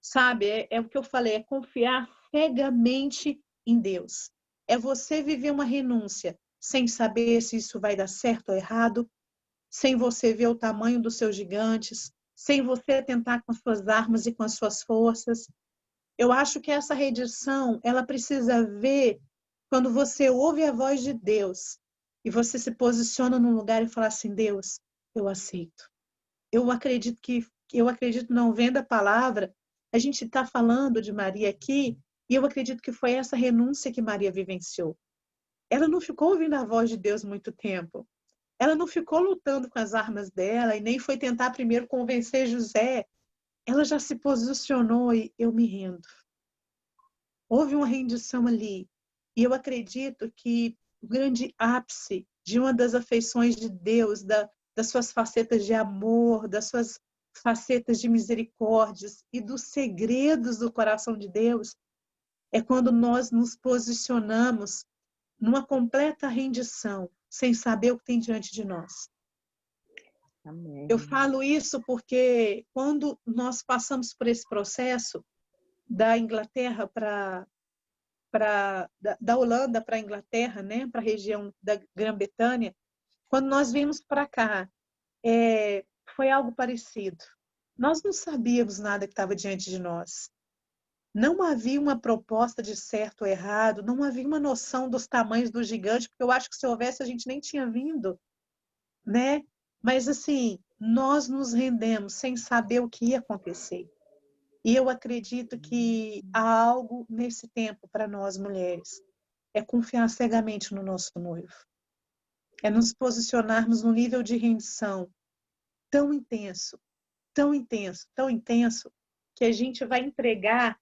Sabe, é o que eu falei, é confiar cegamente em Deus. É você viver uma renúncia sem saber se isso vai dar certo ou errado, sem você ver o tamanho dos seus gigantes, sem você tentar com as suas armas e com as suas forças. Eu acho que essa rendição, ela precisa ver quando você ouve a voz de Deus e você se posiciona num lugar e fala assim, Deus, eu aceito. Eu acredito não, vendo a palavra, a gente está falando de Maria aqui e eu acredito que foi essa renúncia que Maria vivenciou. Ela não ficou ouvindo a voz de Deus muito tempo. Ela não ficou lutando com as armas dela e nem foi tentar primeiro convencer José. Ela já se posicionou e eu me rendo. Houve uma rendição ali. E eu acredito que o grande ápice de uma das afeições de Deus, das suas facetas de amor, das suas facetas de misericórdias e dos segredos do coração de Deus, é quando nós nos posicionamos numa completa rendição, sem saber o que tem diante de nós. Amém. Eu falo isso porque quando nós passamos por esse processo da Inglaterra da Holanda para a Inglaterra, né, para a região da Grã-Bretanha, quando nós vimos para cá, foi algo parecido. Nós não sabíamos nada que estava diante de nós. Não havia uma proposta de certo ou errado, não havia uma noção dos tamanhos do gigante, porque eu acho que se houvesse a gente nem tinha vindo, né? Mas assim, nós nos rendemos sem saber o que ia acontecer. E eu acredito que há algo nesse tempo para nós mulheres. É confiar cegamente no nosso noivo. É nos posicionarmos no nível de rendição tão intenso, tão intenso, tão intenso, que a gente vai entregar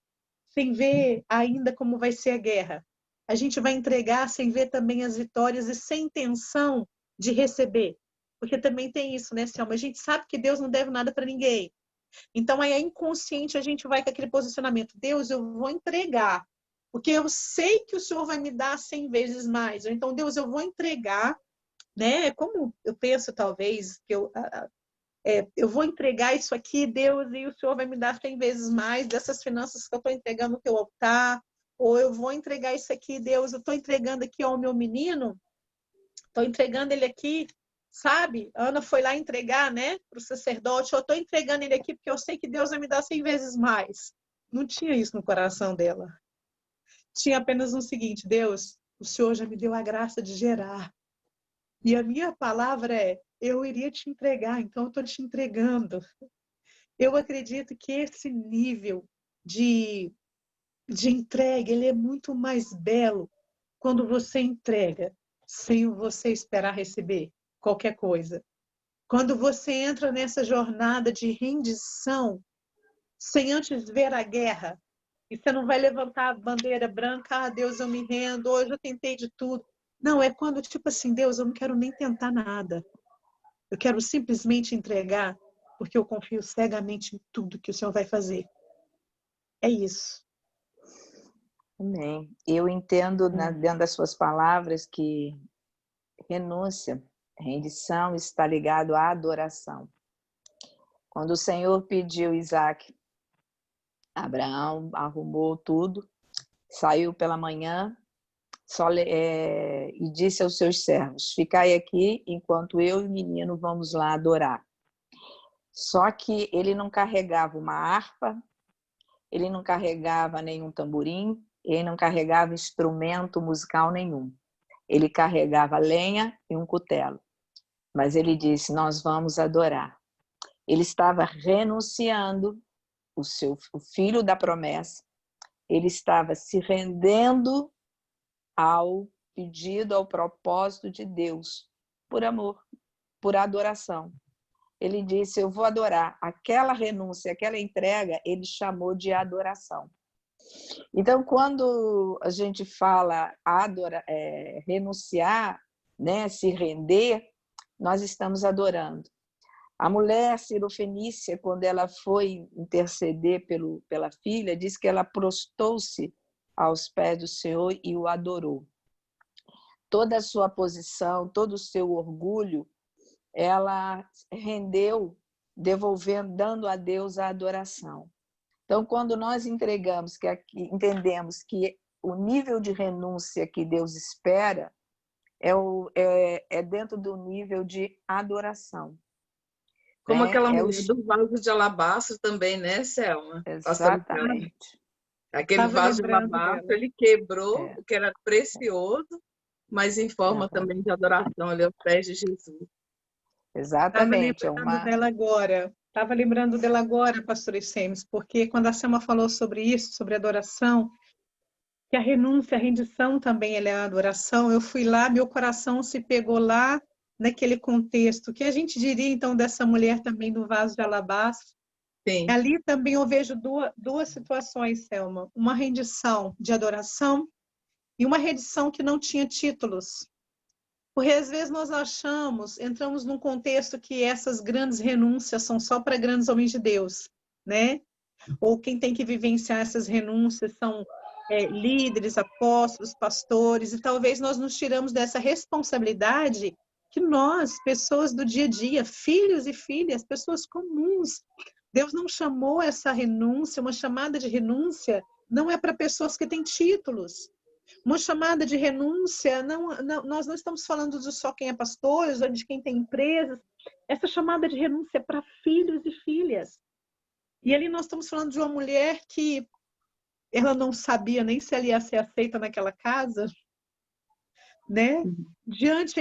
sem ver ainda como vai ser a guerra. A gente vai entregar sem ver também as vitórias e sem intenção de receber. Porque também tem isso, né, Selma? A gente sabe que Deus não deve nada para ninguém. Então, aí é inconsciente, a gente vai com aquele posicionamento. Deus, eu vou entregar, porque eu sei que o Senhor vai me dar 100 vezes mais. Então, Deus, eu vou entregar, né? Como eu penso, talvez, que eu vou entregar isso aqui, Deus, e o Senhor vai me dar 100 vezes mais dessas finanças que eu estou entregando no teu altar. Ou eu vou entregar isso aqui, Deus, eu estou entregando aqui ao meu menino, estou entregando ele aqui, sabe? A Ana foi lá entregar, né, para o sacerdote. Eu estou entregando ele aqui porque eu sei que Deus vai me dar 100 vezes mais. Não tinha isso no coração dela. Tinha apenas o seguinte: Deus, o Senhor já me deu a graça de gerar. E a minha palavra é: eu iria te entregar, então eu estou te entregando. Eu acredito que esse nível de entrega, ele é muito mais belo quando você entrega sem você esperar receber qualquer coisa. Quando você entra nessa jornada de rendição, sem antes ver a guerra, e você não vai levantar a bandeira branca, Deus, eu me rendo, hoje eu tentei de tudo. Não, é quando, tipo assim, Deus, eu não quero nem tentar nada. Eu quero simplesmente entregar, porque eu confio cegamente em tudo que o Senhor vai fazer. É isso. Amém. Eu entendo dentro das suas palavras que renúncia, rendição está ligado à adoração. Quando o Senhor pediu Isaac, Abraão arrumou tudo, saiu pela manhã e disse aos seus servos: ficai aqui enquanto eu e o menino vamos lá adorar. Só que ele não carregava uma harpa, ele não carregava nenhum tamborim, ele não carregava instrumento musical nenhum. Ele carregava lenha e um cutelo. Mas ele disse: nós vamos adorar. Ele estava renunciando o filho da promessa. Ele estava se rendendo ao pedido, ao propósito de Deus, por amor, por adoração. Ele disse: eu vou adorar. Aquela renúncia, aquela entrega, ele chamou de adoração. Então, quando a gente fala renunciar, né, se render, nós estamos adorando. A mulher cirofenícia, quando ela foi interceder pela filha, diz que ela prostou-se aos pés do Senhor e o adorou. Toda a sua posição, todo o seu orgulho, ela rendeu, dando a Deus a adoração. Então, quando nós entendemos que o nível de renúncia que Deus espera é dentro do nível de adoração. Como aquela mulher do vaso de alabastro também, né, Selma? Exatamente. Aquele vaso de alabastro, ele quebrou o que era precioso, mas em forma também de adoração ali aos pés de Jesus. Exatamente. Estava lembrando dela agora, pastora Semes, porque quando a Selma falou sobre isso, sobre adoração, que a renúncia, a rendição também ela é a adoração, eu fui lá, meu coração se pegou lá naquele contexto, que a gente diria então dessa mulher também do vaso de alabastro. Sim. Ali também eu vejo duas situações, Selma, uma rendição de adoração e uma rendição que não tinha títulos. Porque às vezes nós entramos num contexto que essas grandes renúncias são só para grandes homens de Deus, né? Ou quem tem que vivenciar essas renúncias são líderes, apóstolos, pastores, e talvez nós nos tiramos dessa responsabilidade que nós, pessoas do dia a dia, filhos e filhas, pessoas comuns, Deus não chamou essa renúncia, uma chamada de renúncia, não é para pessoas que têm títulos. Uma chamada de renúncia, nós não estamos falando de só quem é pastor, ou de quem tem empresas. Essa chamada de renúncia é para filhos e filhas. E ali nós estamos falando de uma mulher que ela não sabia nem se ela ia ser aceita naquela casa, né? Diante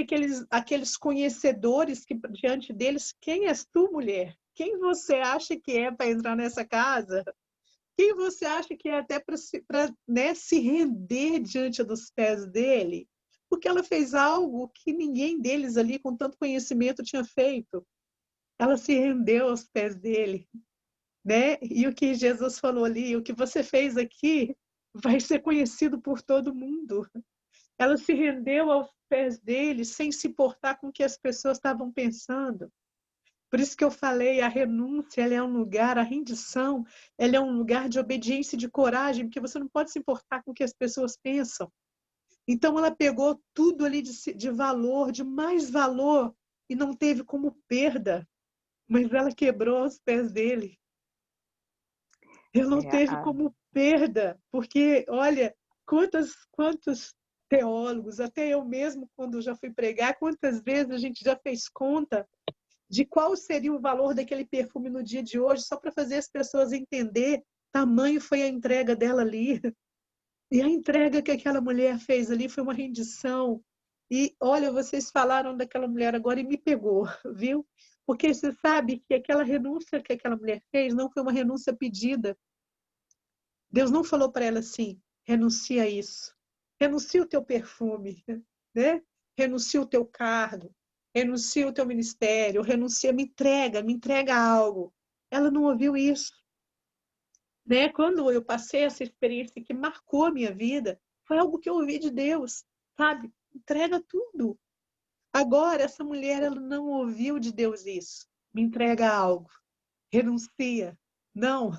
aqueles conhecedores, que diante deles, quem és tu, mulher? Quem você acha que é para entrar nessa casa? Quem você acha que é até para né, se render diante dos pés dele? Porque ela fez algo que ninguém deles ali, com tanto conhecimento, tinha feito. Ela se rendeu aos pés dele, né? E o que Jesus falou ali, o que você fez aqui vai ser conhecido por todo mundo. Ela se rendeu aos pés dele sem se importar com o que as pessoas estavam pensando. Por isso que eu falei, a renúncia, ela é um lugar, a rendição, ela é um lugar de obediência e de coragem, porque você não pode se importar com o que as pessoas pensam. Então ela pegou tudo ali de valor, de mais valor, e não teve como perda, mas ela quebrou aos pés dele. Ela não teve como perda, porque, olha, quantos teólogos, até eu mesmo, quando já fui pregar, quantas vezes a gente já fez conta de qual seria o valor daquele perfume no dia de hoje, só para fazer as pessoas entender tamanho foi a entrega dela ali. E a entrega que aquela mulher fez ali foi uma rendição. E, olha, vocês falaram daquela mulher agora e me pegou, viu? Porque você sabe que aquela renúncia que aquela mulher fez não foi uma renúncia pedida. Deus não falou para ela assim, renuncia a isso. Renuncia o teu perfume, né? Renuncia o teu cargo, renuncia o teu ministério, renuncia, me entrega algo. Ela não ouviu isso, né? Quando eu passei essa experiência que marcou a minha vida, foi algo que eu ouvi de Deus, sabe? Entrega tudo. Agora, essa mulher, ela não ouviu de Deus isso. Me entrega algo, renuncia. Não,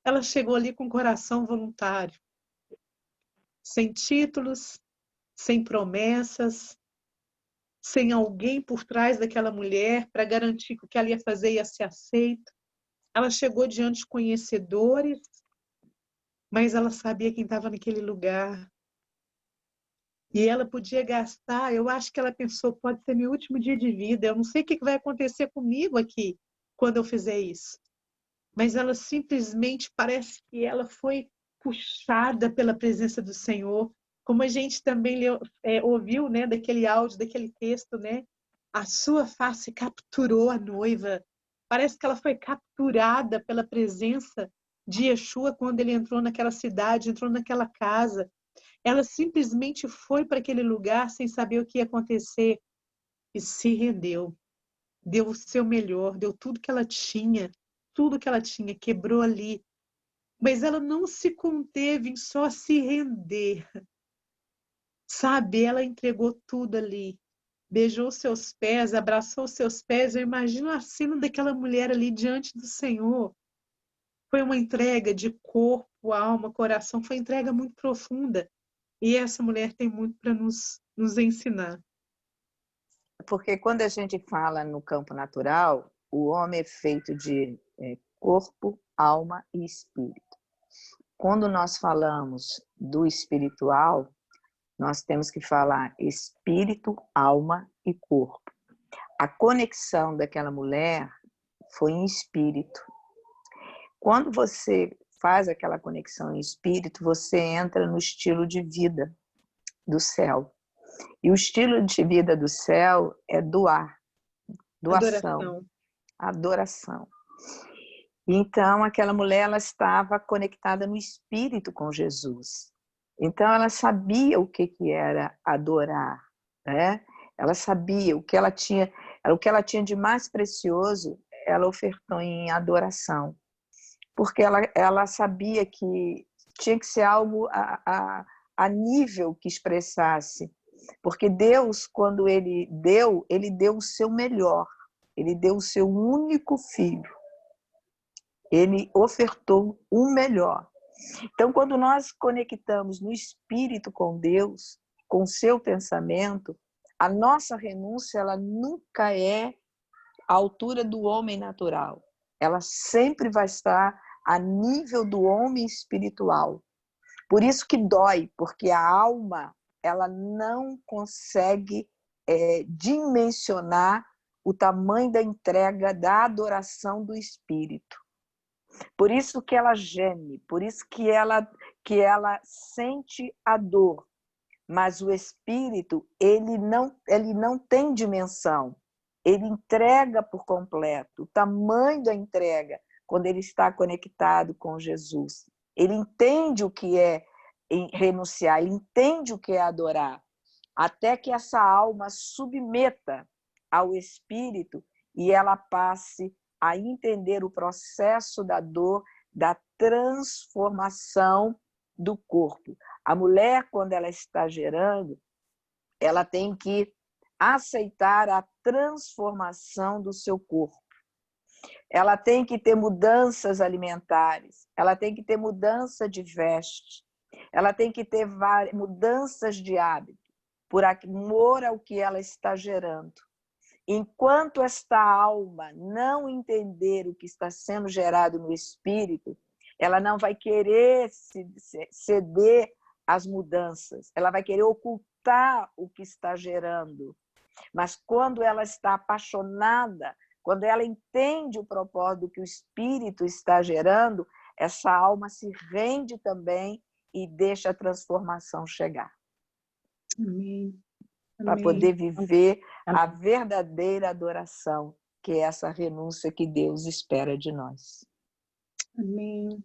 ela chegou ali com o coração voluntário, sem títulos, sem promessas, sem alguém por trás daquela mulher para garantir que o que ela ia fazer ia ser aceito. Ela chegou diante de conhecedores, mas ela sabia quem estava naquele lugar. E ela podia gastar, eu acho que ela pensou, pode ser meu último dia de vida, eu não sei o que vai acontecer comigo aqui quando eu fizer isso. Mas ela simplesmente, parece que ela foi puxada pela presença do Senhor, como a gente também ouviu, né, daquele áudio, daquele texto, né? A sua face capturou a noiva. Parece que ela foi capturada pela presença de Yeshua quando ele entrou naquela cidade, entrou naquela casa. Ela simplesmente foi para aquele lugar sem saber o que ia acontecer e se rendeu. Deu o seu melhor, deu tudo que ela tinha, quebrou ali. Mas ela não se conteve em só se render. Sabe, ela entregou tudo ali. Beijou seus pés, abraçou seus pés. Eu imagino a cena daquela mulher ali diante do Senhor. Foi uma entrega de corpo, alma, coração. Foi uma entrega muito profunda. E essa mulher tem muito para nos ensinar. Porque quando a gente fala no campo natural, o homem é feito de corpo, alma e espírito. Quando nós falamos do espiritual, nós temos que falar espírito, alma e corpo. A conexão daquela mulher foi em espírito. Quando você faz aquela conexão em espírito, você entra no estilo de vida do céu. E o estilo de vida do céu é doar, doação, adoração. Então, aquela mulher, ela estava conectada no espírito com Jesus. Então, ela sabia o que era adorar, né? Ela sabia o que ela tinha de mais precioso, ela ofertou em adoração. Porque ela sabia que tinha que ser algo a nível que expressasse. Porque Deus, quando ele deu o seu melhor. Ele deu o seu único filho. Ele ofertou o melhor. Então, quando nós conectamos no espírito com Deus, com o seu pensamento, a nossa renúncia, ela nunca é à altura do homem natural. Ela sempre vai estar a nível do homem espiritual. Por isso que dói, porque a alma, ela não consegue dimensionar o tamanho da entrega, da adoração do espírito. Por isso que ela geme, por isso que ela sente a dor. Mas o espírito, ele não tem dimensão. Ele entrega por completo. O tamanho da entrega, quando ele está conectado com Jesus. ele entende o que é renunciar, ele entende o que é adorar, até que essa alma submeta ao Espírito e ela passe a entender o processo da dor, da transformação do corpo. A mulher, quando ela está gerando, ela tem que aceitar a transformação do seu corpo. Ela tem que ter mudanças alimentares, ela tem que ter mudança de veste, ela tem que ter mudanças de hábito, por amor ao que ela está gerando. Enquanto esta alma não entender o que está sendo gerado no espírito, ela não vai querer ceder às mudanças, ela vai querer ocultar o que está gerando. Mas quando ela está apaixonada, quando ela entende o propósito que o espírito está gerando, essa alma se rende também e deixa a transformação chegar. Amém. Para poder viver a verdadeira adoração, que é essa renúncia que Deus espera de nós. Amém.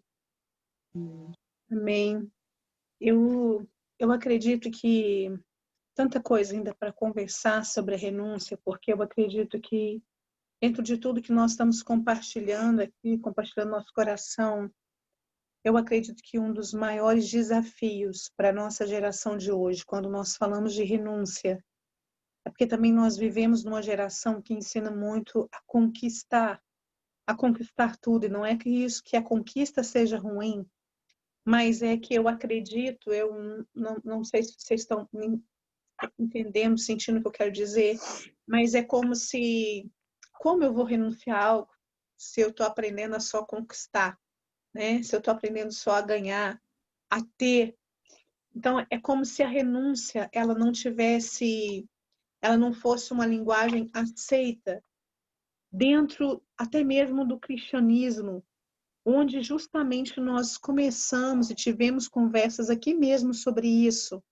Amém. Eu acredito que tanta coisa ainda para conversar sobre a renúncia, porque eu acredito que dentro de tudo que nós estamos compartilhando aqui, compartilhando nosso coração, eu acredito que um dos maiores desafios para a nossa geração de hoje, quando nós falamos de renúncia, é porque também nós vivemos numa geração que ensina muito a conquistar tudo. E não é que isso, que a conquista seja ruim, mas é que eu acredito, eu não sei se vocês estão entendendo, sentindo o que eu quero dizer, mas é como eu vou renunciar a algo se eu estou aprendendo a só conquistar, né? Se eu estou aprendendo só a ganhar, a ter. Então, é como se a renúncia, ela não fosse uma linguagem aceita dentro até mesmo do cristianismo, onde justamente nós começamos e tivemos conversas aqui mesmo sobre isso,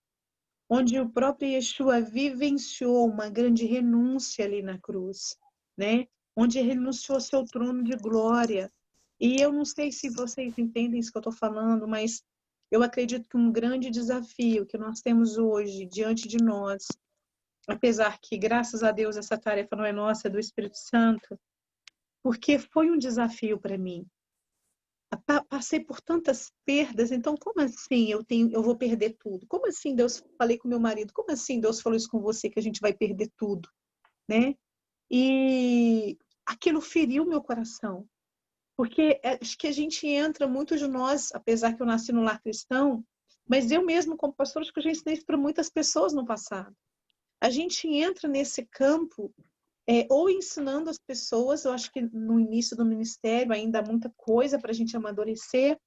onde o próprio Yeshua vivenciou uma grande renúncia ali na cruz, né? Onde renunciou ao seu trono de glória. E eu não sei se vocês entendem isso que eu estou falando, mas eu acredito que um grande desafio que nós temos hoje diante de nós, apesar que, graças a Deus, essa tarefa não é nossa, é do Espírito Santo, porque foi um desafio para mim. Passei por tantas perdas, então como assim eu vou perder tudo? Como assim Deus, falei com meu marido, como assim Deus falou isso com você, que a gente vai perder tudo, né? E aquilo feriu meu coração, porque acho que a gente entra, muito de nós, apesar que eu nasci no lar cristão, mas eu mesmo como pastor, acho que eu já ensinei isso para muitas pessoas no passado. A gente entra nesse campo ou ensinando as pessoas, eu acho que no início do ministério ainda há muita coisa para a gente amadurecer,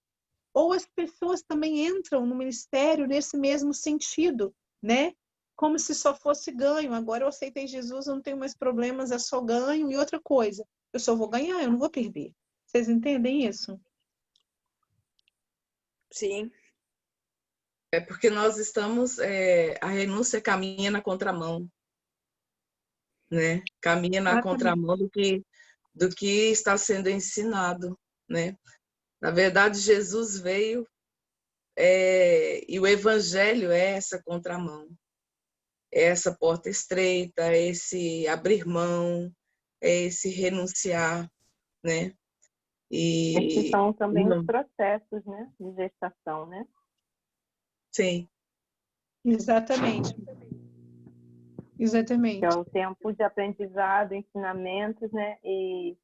ou as pessoas também entram no ministério nesse mesmo sentido, né? Como se só fosse ganho. Agora eu aceitei Jesus, eu não tenho mais problemas, é só ganho. E outra coisa, eu só vou ganhar, eu não vou perder. Vocês entendem isso? Sim. É porque nós estamos, a renúncia caminha na contramão, né? Caminha na contramão do que está sendo ensinado, né? Na verdade, Jesus veio e o Evangelho é essa contramão, é essa porta estreita, é esse abrir mão, é esse renunciar, né? Esses são também os processos, né, de gestação, né? Sim. Exatamente. Que é o tempo de aprendizado, ensinamentos, né? E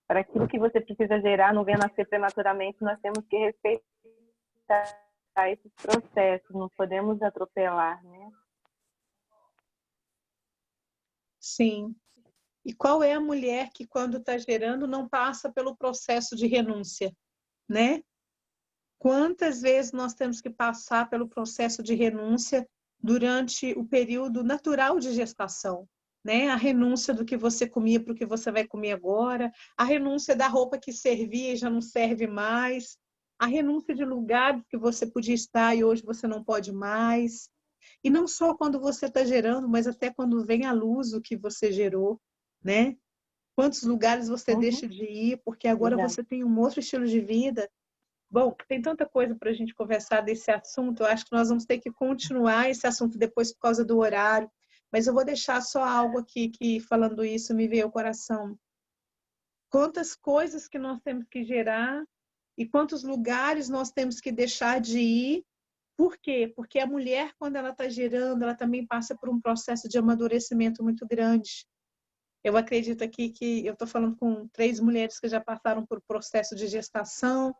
para aquilo que você precisa gerar, não venha nascer prematuramente, nós temos que respeitar esses processos, não podemos atropelar, né? Sim. E qual é a mulher que, quando está gerando, não passa pelo processo de renúncia, né? Quantas vezes nós temos que passar pelo processo de renúncia durante o período natural de gestação, né? A renúncia do que você comia para o que você vai comer agora, a renúncia da roupa que servia e já não serve mais, a renúncia de lugares que você podia estar e hoje você não pode mais. E não só quando você está gerando, mas até quando vem à luz o que você gerou, né? Quantos lugares você deixa de ir, porque agora você tem um outro estilo de vida. Bom, tem tanta coisa para a gente conversar desse assunto, eu acho que nós vamos ter que continuar esse assunto depois por causa do horário, mas eu vou deixar só algo aqui que, falando isso, me veio ao coração. Quantas coisas que nós temos que gerar e quantos lugares nós temos que deixar de ir. Por quê? Porque a mulher, quando ela está gerando, ela também passa por um processo de amadurecimento muito grande. Eu acredito aqui que eu estou falando com 3 mulheres que já passaram por processo de gestação,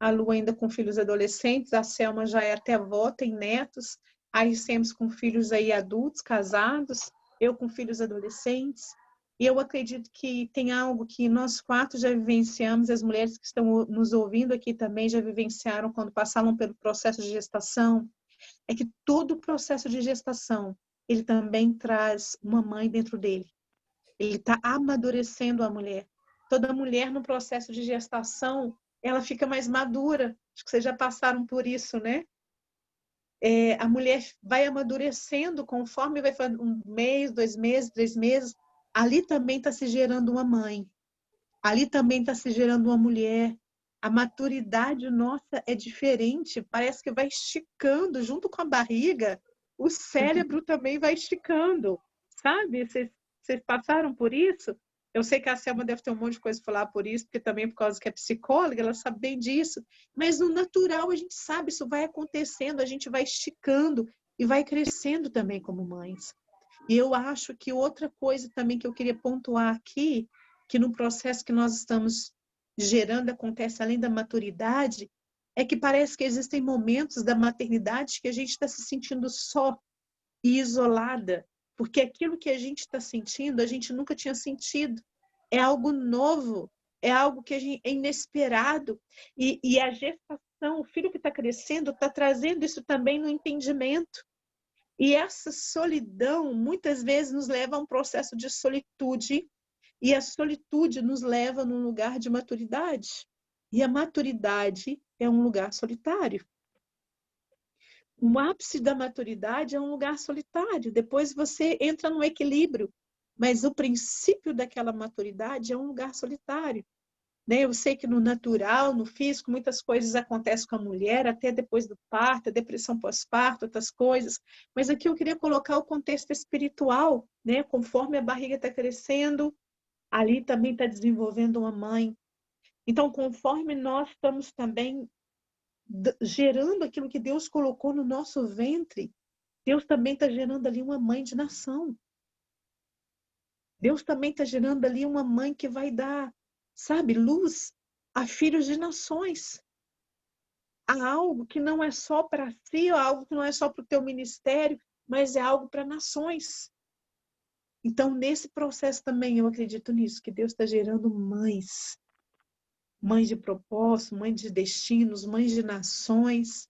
a Lu ainda com filhos adolescentes, a Selma já é até avó, tem netos, aí temos com filhos aí adultos, casados, eu com filhos adolescentes. E eu acredito que tem algo que nós 4 já vivenciamos, as mulheres que estão nos ouvindo aqui também já vivenciaram quando passaram pelo processo de gestação, é que todo o processo de gestação, ele também traz uma mãe dentro dele. Ele está amadurecendo a mulher. Toda mulher no processo de gestação, ela fica mais madura. Acho que vocês já passaram por isso, né? A mulher vai amadurecendo conforme vai fazendo 1 mês, 2 meses, 3 meses. Ali também está se gerando uma mãe. Ali também está se gerando uma mulher. A maturidade nossa é diferente. Parece que vai esticando junto com a barriga. O cérebro também vai esticando. Sabe? Vocês passaram por isso? Eu sei que a Selma deve ter um monte de coisa para falar por isso, porque também por causa que é psicóloga, ela sabe bem disso. Mas no natural a gente sabe, isso vai acontecendo, a gente vai esticando e vai crescendo também como mães. E eu acho que outra coisa também que eu queria pontuar aqui, que no processo que nós estamos gerando acontece além da maturidade, é que parece que existem momentos da maternidade que a gente está se sentindo só e isolada, porque aquilo que a gente está sentindo, a gente nunca tinha sentido. É algo novo, é algo que é inesperado. E a gestação, o filho que está crescendo, está trazendo isso também no entendimento. E essa solidão, muitas vezes, nos leva a um processo de solitude, e a solitude nos leva num lugar de maturidade. E a maturidade é um lugar solitário. O ápice da maturidade é um lugar solitário. Depois você entra no equilíbrio. Mas o princípio daquela maturidade é um lugar solitário. Né? Eu sei que no natural, no físico, muitas coisas acontecem com a mulher, até depois do parto, a depressão pós-parto, outras coisas. Mas aqui eu queria colocar o contexto espiritual. Né? Conforme a barriga está crescendo, ali também está desenvolvendo uma mãe. Então, conforme nós estamos também gerando aquilo que Deus colocou no nosso ventre, Deus também está gerando ali uma mãe de nação. Deus também está gerando ali uma mãe que vai dar, sabe, luz a filhos de nações. Há algo que não é só para si, algo que não é só para o teu ministério, mas é algo para nações. Então, nesse processo também, eu acredito nisso, que Deus está gerando mães. Mães de propósito, mães de destinos, mães de nações.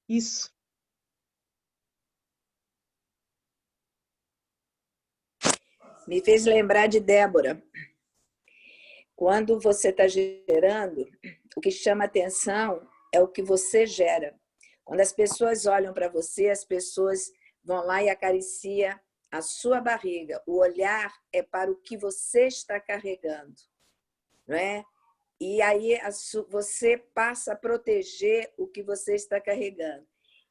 Isso. Me fez lembrar de Débora. Quando você está gerando, o que chama atenção é o que você gera. Quando as pessoas olham para você, as pessoas vão lá e acariciam a sua barriga. O olhar é para o que você está carregando, não é? E aí você passa a proteger o que você está carregando.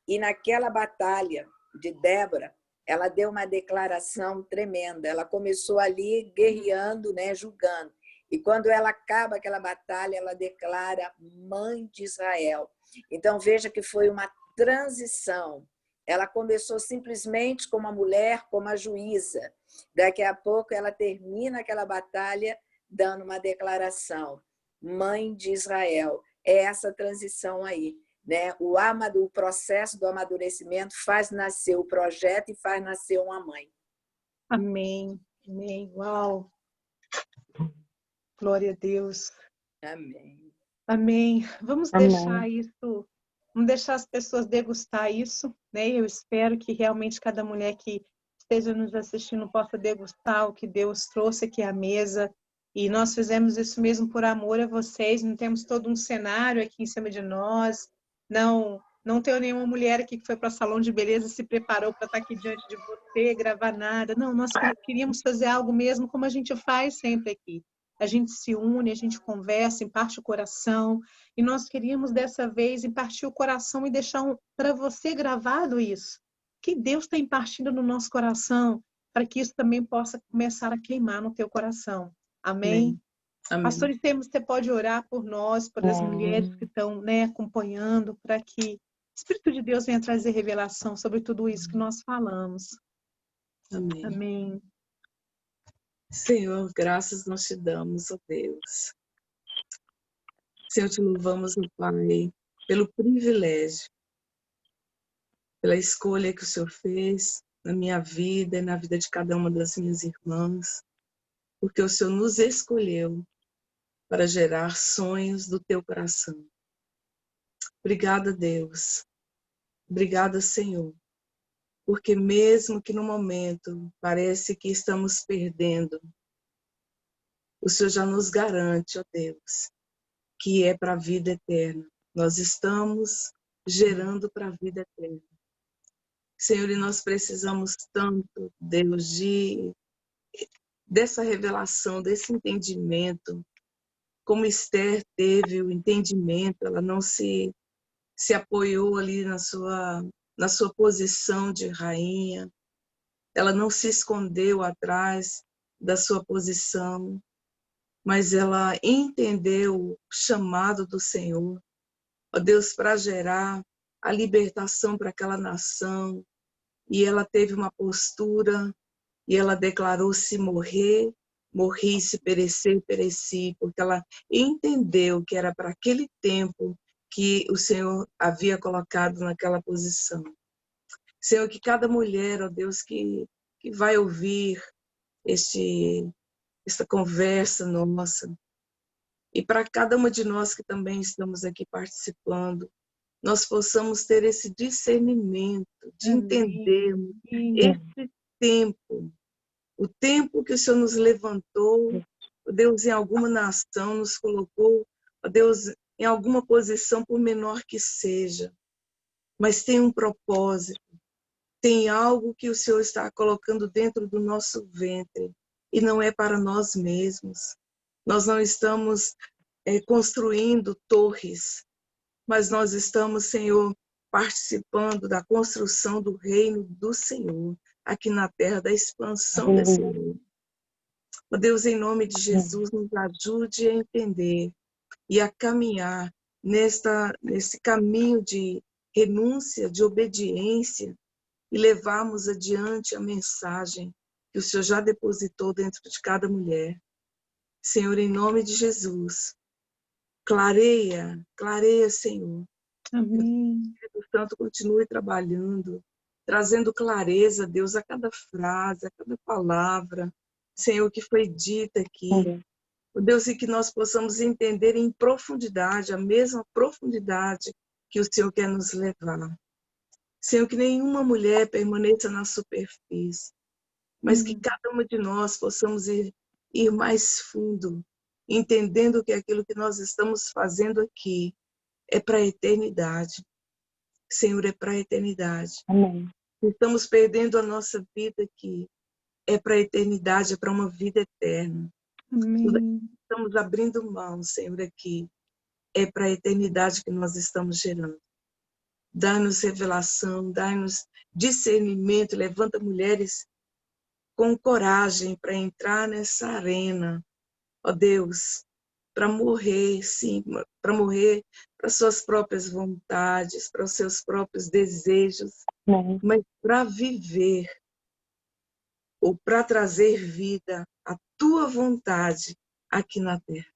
E naquela batalha de Débora, ela deu uma declaração tremenda. Ela começou ali guerreando, né, julgando. E quando ela acaba aquela batalha, ela declara Mãe de Israel. Então veja que foi uma transição. Ela começou simplesmente como uma mulher, como a juíza. Daqui a pouco ela termina aquela batalha dando uma declaração. Mãe de Israel. É essa transição aí. Né? O processo do amadurecimento faz nascer o projeto e faz nascer uma mãe. Amém. Amém. Uau. Glória a Deus. Amém. Amém. Vamos deixar isso, vamos deixar as pessoas degustar isso, né? Eu espero que realmente cada mulher que esteja nos assistindo possa degustar o que Deus trouxe aqui à mesa. E nós fizemos isso mesmo por amor a vocês, não temos todo um cenário aqui em cima de nós, não tenho nenhuma mulher aqui que foi para o salão de beleza e se preparou para estar aqui diante de você, gravar nada. Não, nós queríamos fazer algo mesmo como a gente faz sempre aqui. a gente se une, a gente conversa, imparte o coração. E nós queríamos, dessa vez, impartir o coração e deixar para você gravado isso. Que Deus está impartindo no nosso coração, para que isso também possa começar a queimar no teu coração. Amém? Amém. Pastor Estevam, você pode orar por nós, pelas mulheres que estão, né, acompanhando, para que o Espírito de Deus venha trazer revelação sobre tudo isso que nós falamos. Amém. Amém. Senhor, graças nós te damos, ó Deus. Senhor, te louvamos, ó Pai, pelo privilégio, pela escolha que o Senhor fez na minha vida e na vida de cada uma das minhas irmãs, porque o Senhor nos escolheu para gerar sonhos do teu coração. Obrigada, Deus. Obrigada, Senhor, porque mesmo que no momento parece que estamos perdendo, o Senhor já nos garante, ó Deus, que é para a vida eterna. Nós estamos gerando para a vida eterna. Senhor, e nós precisamos tanto, Deus, dessa revelação, desse entendimento. Como Esther teve o entendimento, ela não se apoiou ali na sua posição de rainha, ela não se escondeu atrás da sua posição, mas ela entendeu o chamado do Senhor, ó Deus, para gerar a libertação para aquela nação, e ela teve uma postura, e ela declarou: se morrer, morri, se perecer, pereci, porque ela entendeu que era para aquele tempo que o Senhor havia colocado naquela posição. Senhor, que cada mulher, ó Deus, que vai ouvir esta conversa nossa, e para cada uma de nós que também estamos aqui participando, nós possamos ter esse discernimento de entendermos esse tempo, o tempo que o Senhor nos levantou, ó Deus, em alguma nação, nos colocou, ó Deus, em alguma posição, por menor que seja, mas tem um propósito, tem algo que o Senhor está colocando dentro do nosso ventre, e não é para nós mesmos. Nós não estamos construindo torres, mas nós estamos, Senhor, participando da construção do reino do Senhor, aqui na terra, da expansão desse reino. Ó Deus, em nome de Jesus, nos ajude a entender e a caminhar nesse caminho de renúncia, de obediência, e levarmos adiante a mensagem que o Senhor já depositou dentro de cada mulher. Senhor, em nome de Jesus, clareia, Senhor. Amém. Que o Espírito Santo continue trabalhando, trazendo clareza, Deus, a cada frase, a cada palavra, Senhor, que foi dita aqui. Deus, e que nós possamos entender em profundidade, a mesma profundidade que o Senhor quer nos levar. Senhor, que nenhuma mulher permaneça na superfície, mas que cada uma de nós possamos ir mais fundo, entendendo que aquilo que nós estamos fazendo aqui é para a eternidade. Senhor, é para a eternidade. Amém. Estamos perdendo a nossa vida aqui, é para a eternidade, é para uma vida eterna. Amém. Estamos abrindo mão, Senhor, aqui, é para a eternidade que nós estamos gerando. Dá-nos revelação, dá-nos discernimento, levanta mulheres com coragem para entrar nessa arena, ó Deus, para morrer, sim, para morrer para suas próprias vontades, para os seus próprios desejos, mas para viver, ou para trazer vida à tua vontade aqui na terra.